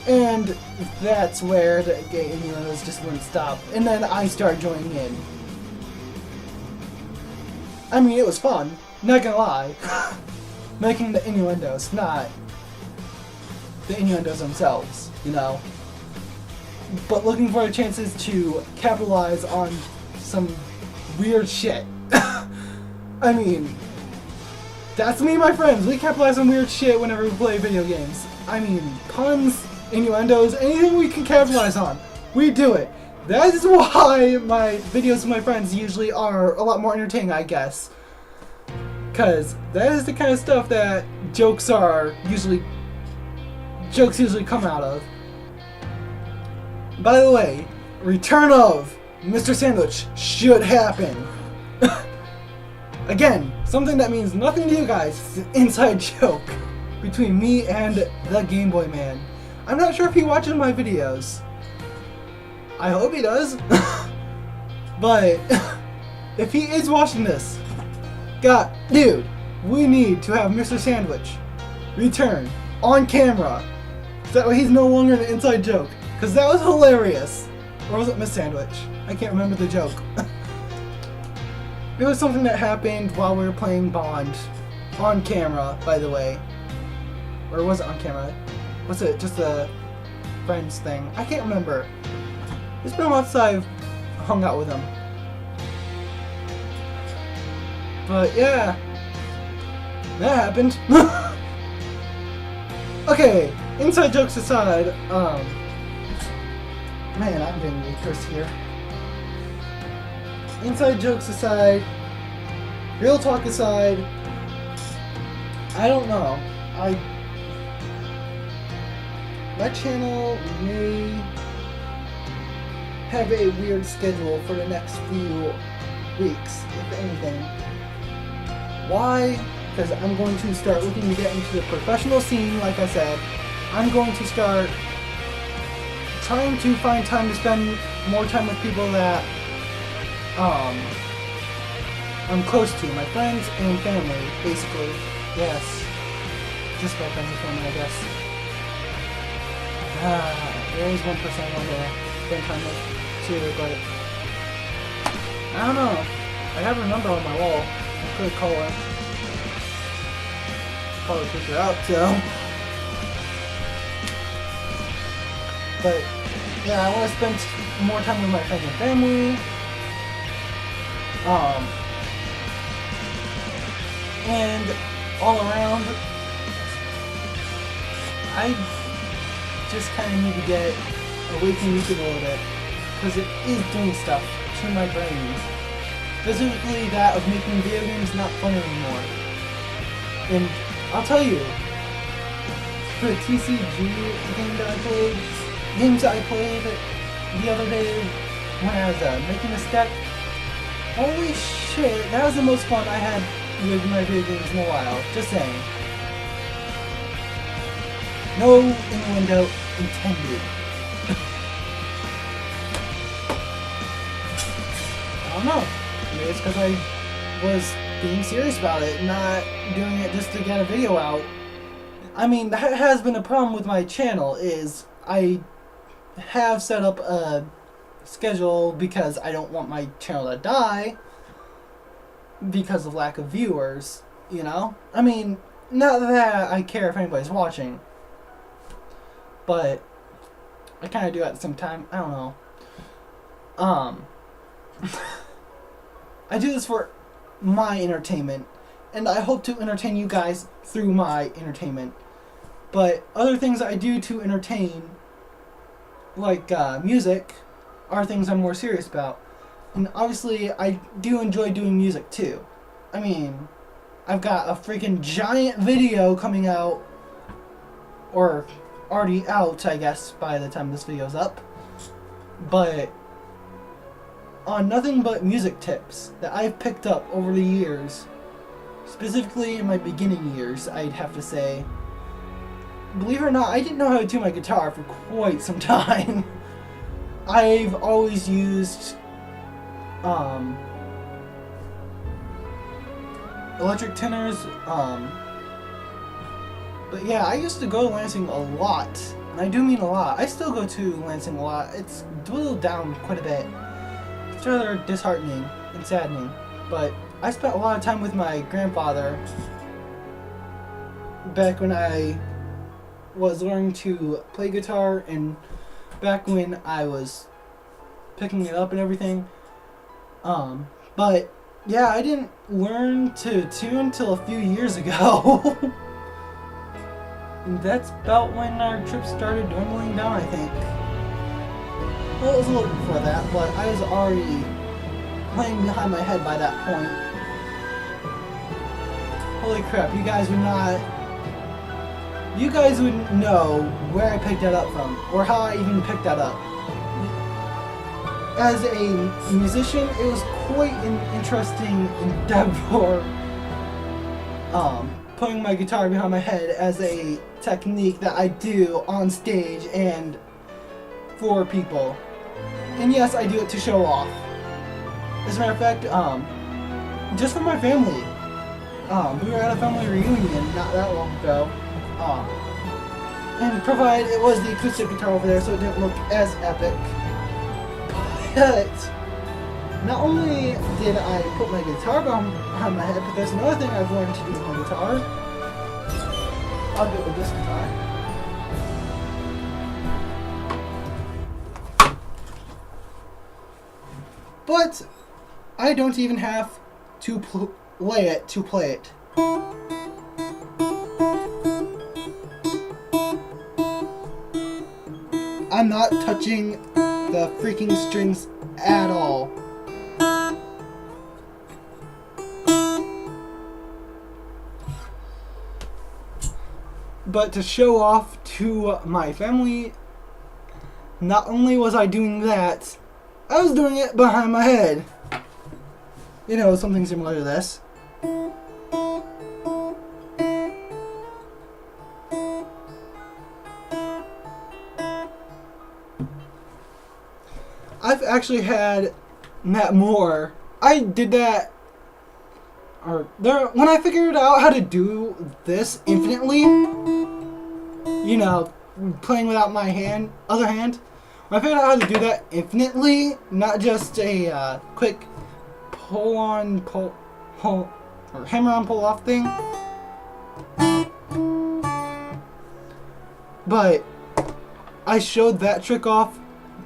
And that's where the gay innuendos just wouldn't stop. And then I started joining in. I mean, it was fun. Not gonna lie. Making the innuendos, not the innuendos themselves, you know. But looking for the chances to capitalize on some weird shit. I mean, that's me and my friends. We capitalize on weird shit whenever we play video games. I mean, puns, innuendos, anything we can capitalize on, we do it. That is why my videos with my friends usually are a lot more entertaining, I guess. Because that is the kind of stuff that jokes usually come out of. By the way, return of Mr. Sandwich should happen. Again, something that means nothing to you guys. It's an inside joke. between me and the Game Boy Man. I'm not sure if he watches my videos. I hope he does. But if he is watching this, God, dude, we need to have Mr. Sandwich return on camera. So that way he's no longer the inside joke. Because that was hilarious. Or was it Miss Sandwich? I can't remember the joke. It was something that happened while we were playing Bond. On camera, by the way. Or was it on camera? Was it just a friends thing? I can't remember. It's been a while since I've hung out with him. But yeah. That happened. Okay, inside jokes aside, man, I'm getting really cursed here. Inside jokes aside, real talk aside, I don't know. My channel may have a weird schedule for the next few weeks, if anything. Why? Because I'm going to start looking to get into the professional scene, like I said. I'm going to start trying to find time to spend more time with people that I'm close to, my friends and family, basically. Yes. Just my friends and family, I guess. There is one person I want to spend time with, too, but I don't know. I have her number on my wall. I could call her. Probably kick her out, so. But, yeah, I want to spend more time with my friends and family. And all around, I just kind of need to get away from YouTube a little bit, because it is doing stuff to my brain. Specifically that of making video games not fun anymore. And I'll tell you, for the TCG games that I played the other day when I was making a stack, holy shit, that was the most fun I had with my video games in a while. Just saying. No innuendo intended. I don't know. Maybe it's because I was being serious about it, not doing it just to get a video out. I mean, that has been a problem with my channel, is I have set up a schedule because I don't want my channel to die because of lack of viewers, you know? I mean, not that I care if anybody's watching, but I kind of do at the same time. I don't know. I do this for my entertainment, and I hope to entertain you guys through my entertainment. But other things I do to entertain, like music, are things I'm more serious about. And obviously, I do enjoy doing music too. I mean, I've got a freaking giant video coming out, or already out, I guess, by the time this video's up. But on nothing but music tips that I've picked up over the years, specifically in my beginning years, I'd have to say. Believe it or not, I didn't know how to tune my guitar for quite some time. I've always used electric tenors, but yeah, I used to go to Lansing a lot, and I do mean a lot. I still go to Lansing a lot. It's dwindled down quite a bit. It's rather disheartening and saddening, but I spent a lot of time with my grandfather back when I was learning to play guitar, and back when I was picking it up and everything. But yeah, I didn't learn to tune until a few years ago. And that's about when our trip started dwindling down, I think. Well, it was a little before that, but I was already playing behind my head by that point. Holy crap, you guys wouldn't know where I picked that up from, or how I even picked that up. As a musician, it was quite an interesting endeavor. putting my guitar behind my head as a technique that I do on stage and for people. And yes, I do it to show off. As a matter of fact, just for my family. We were at a family reunion not that long ago. And provided it was the acoustic guitar over there, so it didn't look as epic. But not only did I put my guitar behind my head, but there's another thing I've learned to do with my guitar. I'll do it with this guitar. But I don't even have to play it to play it. I'm not touching the freaking strings at all. But to show off to my family, not only was I doing that, I was doing it behind my head. You know, something similar to this. I've actually had Matt Moore. I did that, when I figured out how to do this infinitely, you know, playing without my other hand. When I figured out how to do that infinitely, not just a quick pull or hammer on, pull off thing, but I showed that trick off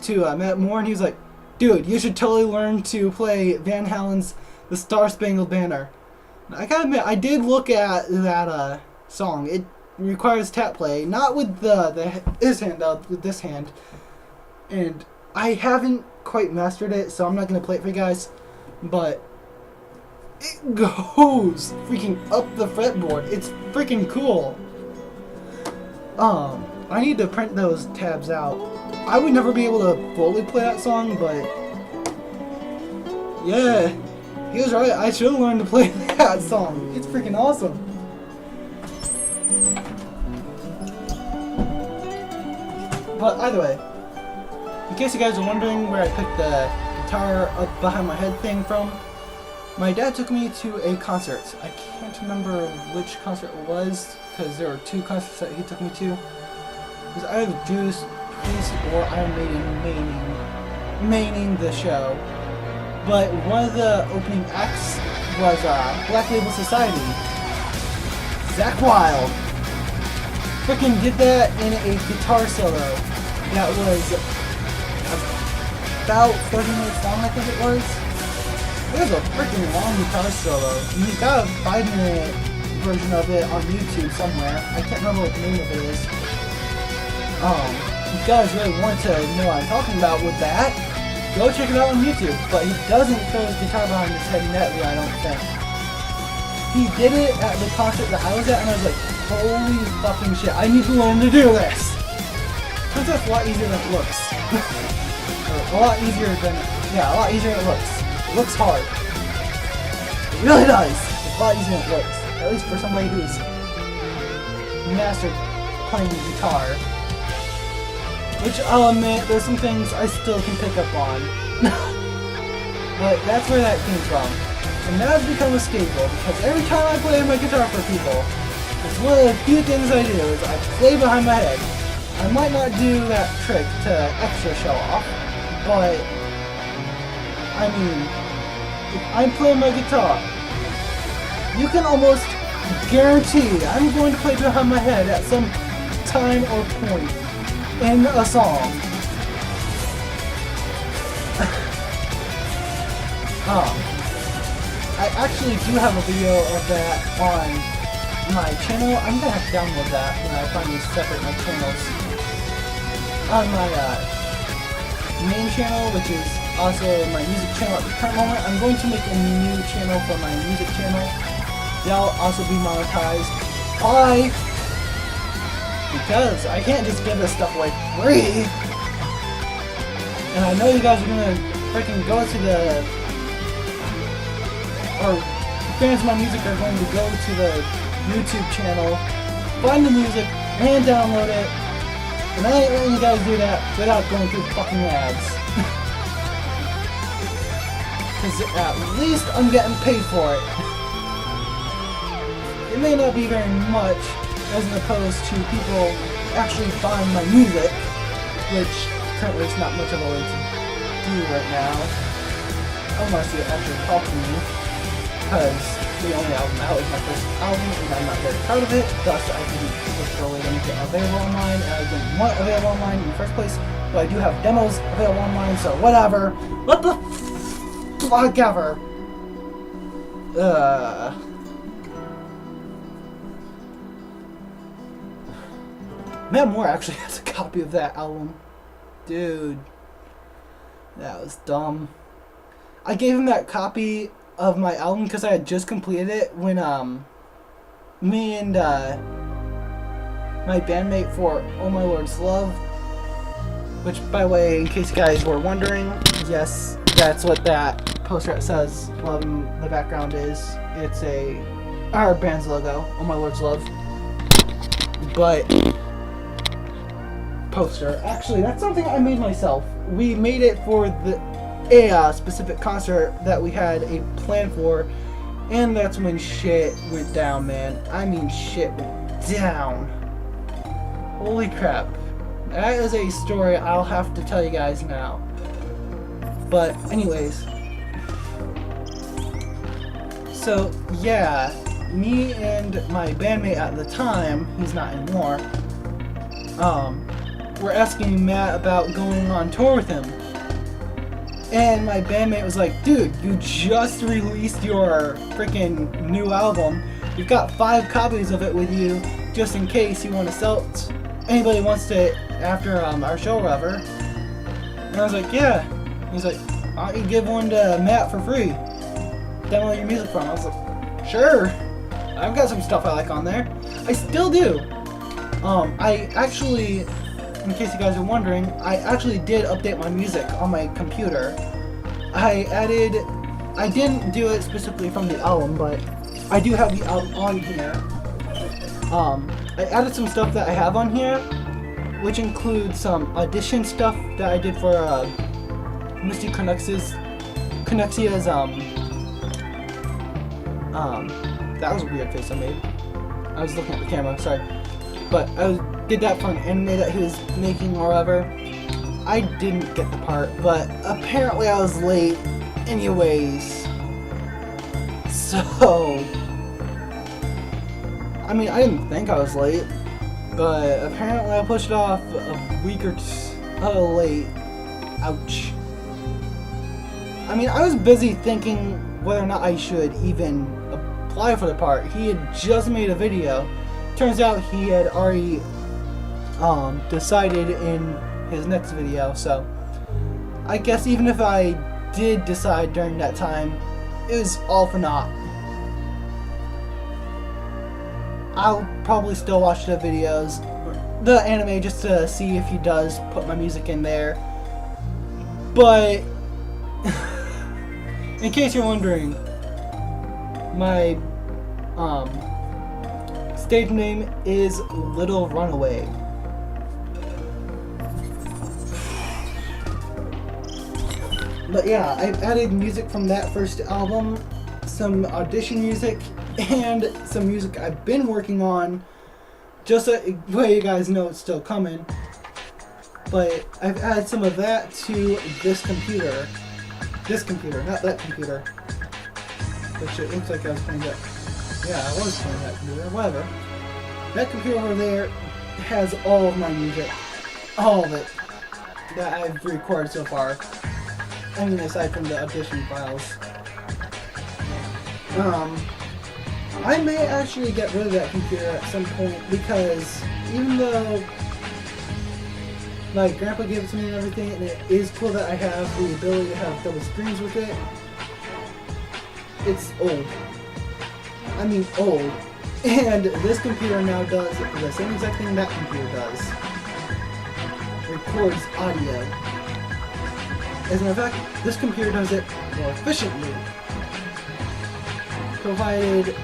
to Matt Moore, and he was like, dude, you should totally learn to play Van Halen's The Star-Spangled Banner. I gotta admit, I did look at that song. It requires tap play, not with his hand, with this hand. And I haven't quite mastered it, so I'm not gonna play it for you guys. But it goes freaking up the fretboard. It's freaking cool. I need to print those tabs out. I would never be able to fully play that song, but yeah, he was right. I should learn to play that song. It's freaking awesome. But either way, in case you guys are wondering where I picked the guitar up behind my head thing from, my dad took me to a concert. I can't remember which concert it was, because there were two concerts that he took me to. It was either Judas Priest or Iron Maiden maining the show. But one of the opening acts was Black Label Society. Zach Wilde freaking did that in a guitar solo that was about 30 minutes long, I think it was. It was a freaking long guitar solo. And he's got a 5-minute version of it on YouTube somewhere. I can't remember what the name of it is. If you guys really want to know what I'm talking about with that, go check it out on YouTube. But he doesn't throw his guitar behind his head netly, I don't think. He did it at the concert that I was at, and I was like, holy fucking shit, I need to learn to do this! Turns out it's a lot easier than it looks. A lot easier than it looks. It looks hard. It really does. It's a lot easier than it looks. At least for somebody who's mastered playing the guitar. Which I'll admit, there's some things I still can pick up on. But that's where that came from. And now it's become a staple, because every time I play my guitar for people, it's one of the few things I do is I play behind my head. I might not do that trick to extra show off, but I mean, if I'm playing my guitar, you can almost guarantee I'm going to play behind my head at some time or point in a song. I actually do have a video of that on my channel. I'm gonna have to download that when I finally separate my channels. On my main channel, which is also my music channel at the current moment, I'm going to make a new channel for my music channel. That'll also be monetized. Why? Because I can't just give this stuff away free. And I know you guys are gonna freaking go to or fans of my music are going to go to the YouTube channel, find the music, and download it. And I ain't letting you guys do that without going through fucking ads. Because at least I'm getting paid for it. It may not be very much, as opposed to people actually buying my music, which currently is not much of a way to do right now. Unless you actually talk to me, because the only album out is my first album, and I'm not very proud of it, thus I didn't look for a way to make it available online, and I didn't want it available online in the first place, but I do have demos available online, so whatever. What the fuck ever. Matt Moore actually has a copy of that album. Dude. That was dumb. I gave him that copy of my album because I had just completed it when me and my bandmate for Oh My Lord's Love, which, by the way, in case you guys were wondering, yes, that's what that poster that says Love in the background is. It's our band's logo, Oh My Lord's Love. But poster, actually, that's something I made myself. We made it for a specific concert that we had a plan for, and that's when shit went down, man. I mean, shit went down. Holy crap. That is a story I'll have to tell you guys now. But anyways, so yeah, me and my bandmate at the time, he's not anymore, were asking Matt about going on tour with him. And my bandmate was like, dude, you just released your freaking new album. You've got 5 copies of it with you, just in case you want to sell it. Anybody wants to after our show or whatever. And I was like, yeah. He's like, why don't you give one to Matt for free? Download your music from. I was like, sure. I've got some stuff I like on there. I still do. I actually, in case you guys are wondering, I actually did update my music on my computer. I didn't do it specifically from the album, but I do have the album on here. I added some stuff that I have on here, which includes some audition stuff that I did for Misty Connexia's that was a weird face I made. I was looking at the camera, sorry. But I did that for an anime that he was making or whatever. I didn't get the part, but apparently I was late anyways. So, I mean, I didn't think I was late, but apparently I pushed it off a week or two late. Ouch. I mean, I was busy thinking whether or not I should even apply for the part. He had just made a video. Turns out he had already decided in his next video, so I guess even if I did decide during that time, it was all for naught. I'll probably still watch the videos, the anime, just to see if he does put my music in there. But in case you're wondering, my stage name is Little Runaway. But yeah, I've added music from that first album, some audition music, and some music I've been working on, just so way you guys know it's still coming. But I've added some of that to this computer. This computer, not that computer. Which it looks like I was playing that. Yeah, I was playing that computer, whatever. That computer over there has all of my music. All of it. That I've recorded so far. I mean, aside from the audition files. I may actually get rid of that computer at some point, because even though my grandpa gave it to me and everything, and it is cool that I have the ability to have double screens with it, it's old. I mean old. And this computer now does the same exact thing that computer does. Records audio. As a matter of fact, this computer does it more efficiently, provided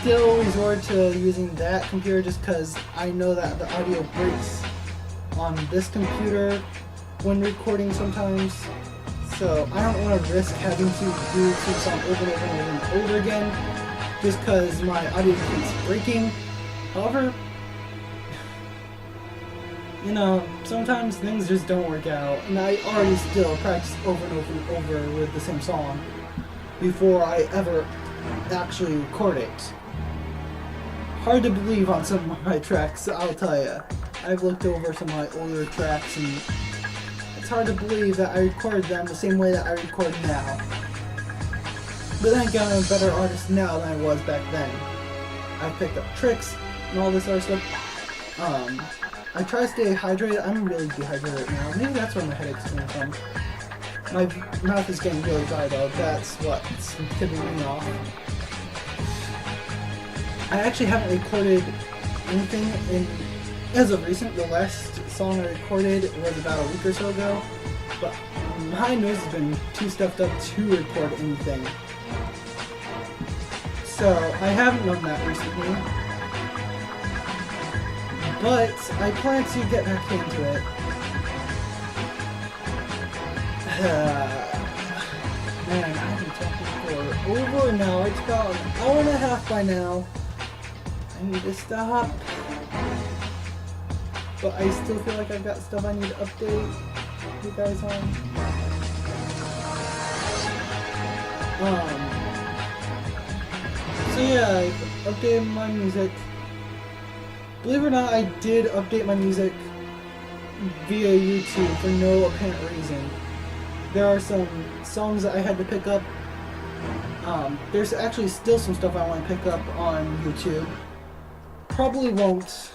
still resort to using that computer just because I know that the audio breaks on this computer when recording sometimes. So I don't want to risk having to do some song over and over and over again just because my audio keeps breaking. However, you know, sometimes things just don't work out, and I already still practice over and over and over with the same song before I ever actually record it. Hard to believe on some of my tracks, I'll tell you. I've looked over some of my older tracks, and it's hard to believe that I recorded them the same way that I record now. But then again, I'm a better artist now than I was back then. I've picked up tricks and all this other stuff. I try to stay hydrated. I'm really dehydrated right now. Maybe that's where my headache's coming from. My mouth is getting really dry though. That's what's tipping me off. I actually haven't recorded anything as of recent. The last song I recorded was about a week or so ago. But my nose has been too stuffed up to record anything. So I haven't done that recently. But I plan to get back into it. Man, I've been talking for over an hour. It's about an hour and a half by now. I need to stop. But I still feel like I've got stuff I need to update you guys on. So yeah, I updated my music. Believe it or not, I did update my music via YouTube for no apparent reason. There are some songs that I had to pick up. There's actually still some stuff I want to pick up on YouTube. Probably won't.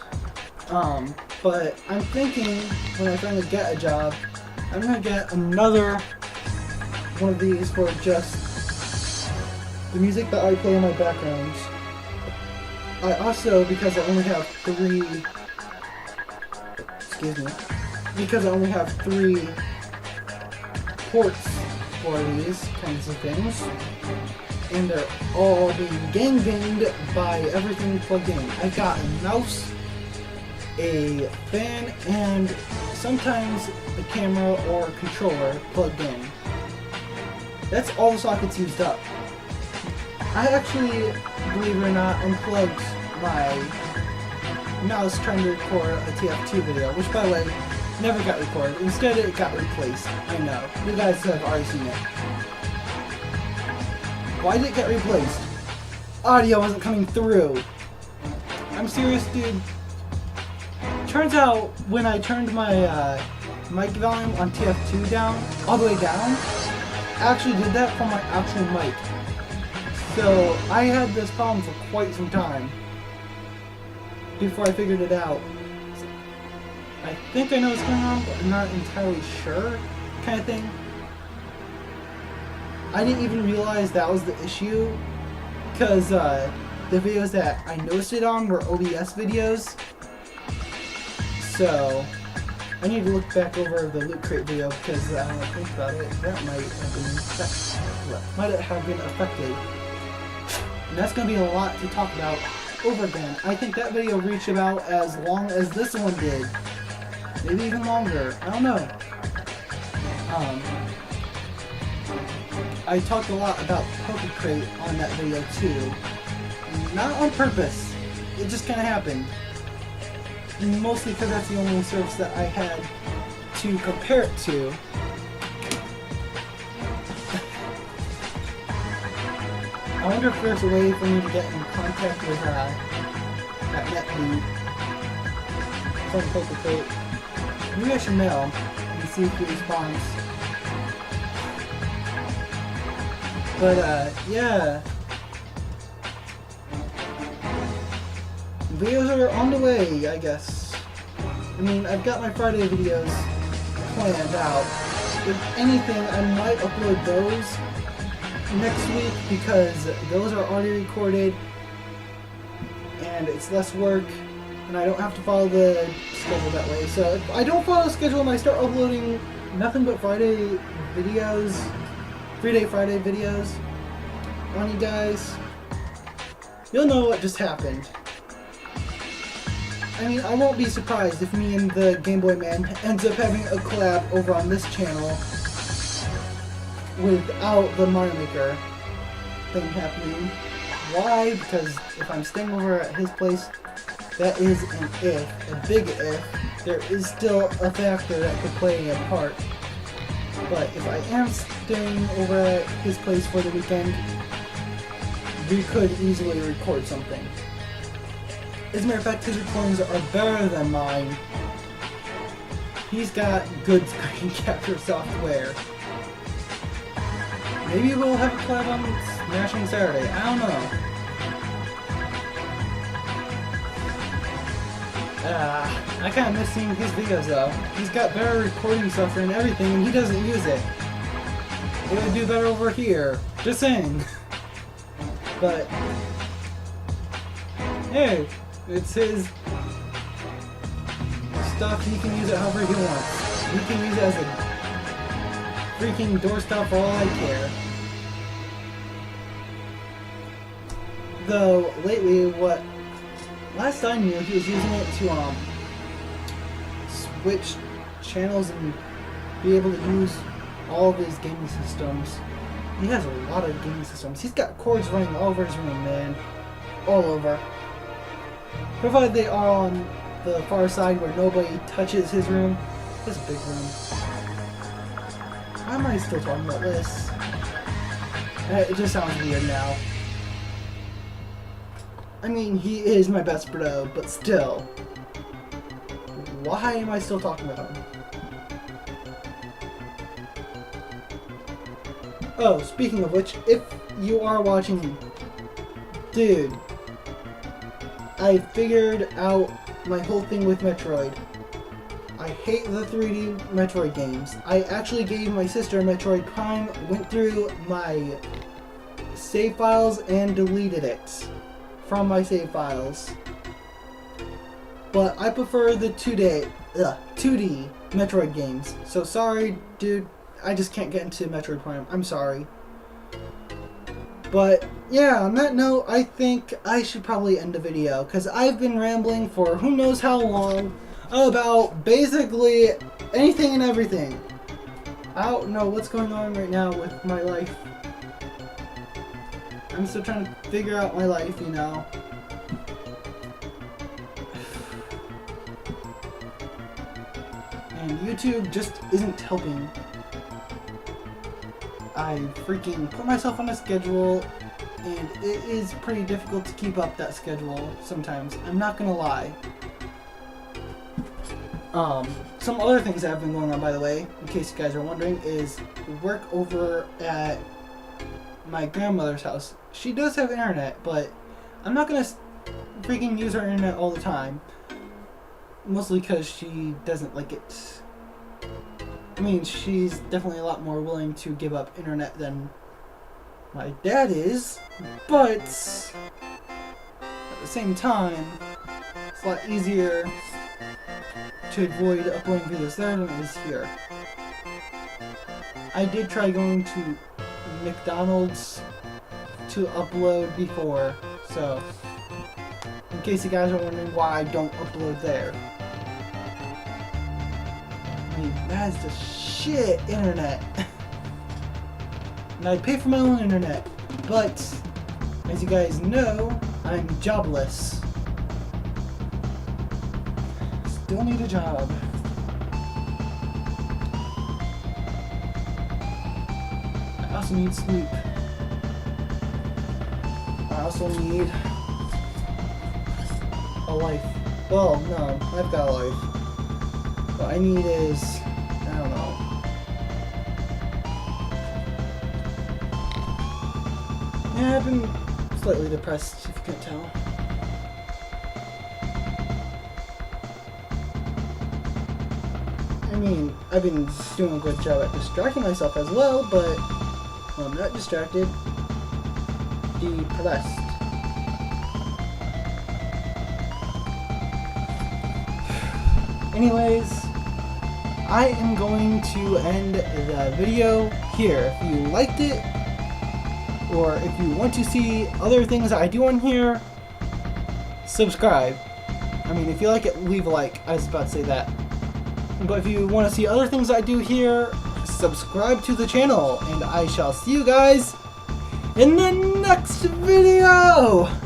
But I'm thinking when I finally get a job, I'm going to get another one of these for just the music that I play in my backgrounds. I also, because I only have three ports for these kinds of things, and they're all being gang-banged by everything plugged in. I got a mouse, a fan, and sometimes a camera or controller plugged in. That's all the sockets used up. I actually, believe it or not, unplugged my mouse trying to record a TF2 video, which by the way, never got recorded. Instead it got replaced. I know. You guys have already seen it. Why did it get replaced? Audio wasn't coming through. I'm serious, dude. Turns out, when I turned my mic volume on TF2 down, all the way down, I actually did that from my actual mic. So, I had this problem for quite some time before I figured it out. So, I think I know what's going on, but I'm not entirely sure, kind of thing. I didn't even realize that was the issue, because the videos that I noticed it on were OBS videos. So, I need to look back over the Loot Crate video, because when I think about it, that might have been affected. And that's going to be a lot to talk about over again. I think that video reached about as long as this one did. Maybe even longer. I don't know. I talked a lot about Poke Crate on that video too. Not on purpose. It just kind of happened. Mostly because that's the only service that I had to compare it to. I wonder if there's a way for me to get in contact with that net dude from Poke Crate. Maybe I should mail and see if he responds. But yeah. Videos are on the way, I guess. I mean, I've got my Friday videos planned out. If anything, I might upload those next week because those are already recorded and it's less work and I don't have to follow the schedule that way. So if I don't follow the schedule and I start uploading nothing but Friday videos, 3-day Friday videos on you guys, you'll know what just happened. I mean, I won't be surprised if me and the Game Boy Man ends up having a collab over on this channel without the Mario Maker thing happening. Why? Because if I'm staying over at his place, that is an if, a big if. There is still a factor that could play a part. But if I am staying over at his place for the weekend, we could easily record something. As a matter of fact, his recordings are better than mine. He's got good screen capture software. Maybe we'll have a collab on Smashing Saturday. I don't know. I kind of miss seeing his videos though. He's got better recording software and everything, and he doesn't use it. He would do better over here. Just saying. But hey, it's his stuff. He can use it however he wants. He can use it as a freaking doorstop for all I care. Though lately, last I knew, he was using it to switch channels and be able to use all of his gaming systems. He has a lot of gaming systems. He's got cords running all over his room, man. All over. Provided they are on the far side where nobody touches his room. It's a big room. Why am I still talking about this? It just sounds weird now. I mean, he is my best bro, but still. Why am I still talking about him? Oh, speaking of which, if you are watching, dude, I figured out my whole thing with Metroid. I hate the 3D Metroid games. I actually gave my sister Metroid Prime, went through my save files and deleted it from my save files. But I prefer the 2D Metroid games. So sorry, dude. I just can't get into Metroid Prime. I'm sorry. But yeah, on that note, I think I should probably end the video because I've been rambling for who knows how long about basically anything and everything. I don't know what's going on right now with my life. I'm still trying to figure out my life, you know. And YouTube just isn't helping. I freaking put myself on a schedule, and it is pretty difficult to keep up that schedule sometimes. I'm not gonna lie. Some other things that have been going on, by the way, in case you guys are wondering, is work over at my grandmother's house. She does have internet, but I'm not gonna freaking use her internet all the time. Mostly because she doesn't like it. I mean, she's definitely a lot more willing to give up internet than my dad is, but at the same time, it's a lot easier to avoid uploading videos there than it is here. I did try going to McDonald's to upload before, so in case you guys are wondering why I don't upload there. I mean, that is the shit internet. And I pay for my own internet, but as you guys know, I'm jobless. Still need a job. I also need sleep. I also need a life. Well, no, I've got a life. What I need is, I don't know. Yeah, I've been slightly depressed, if you can't tell. I mean, I've been doing a good job at distracting myself as well, but when I'm not distracted, depressed. Anyways, I am going to end the video here. If you liked it, or if you want to see other things that I do on here, subscribe. I mean, if you like it, leave a like. I was about to say that. But if you want to see other things I do here, subscribe to the channel, and I shall see you guys in the next video!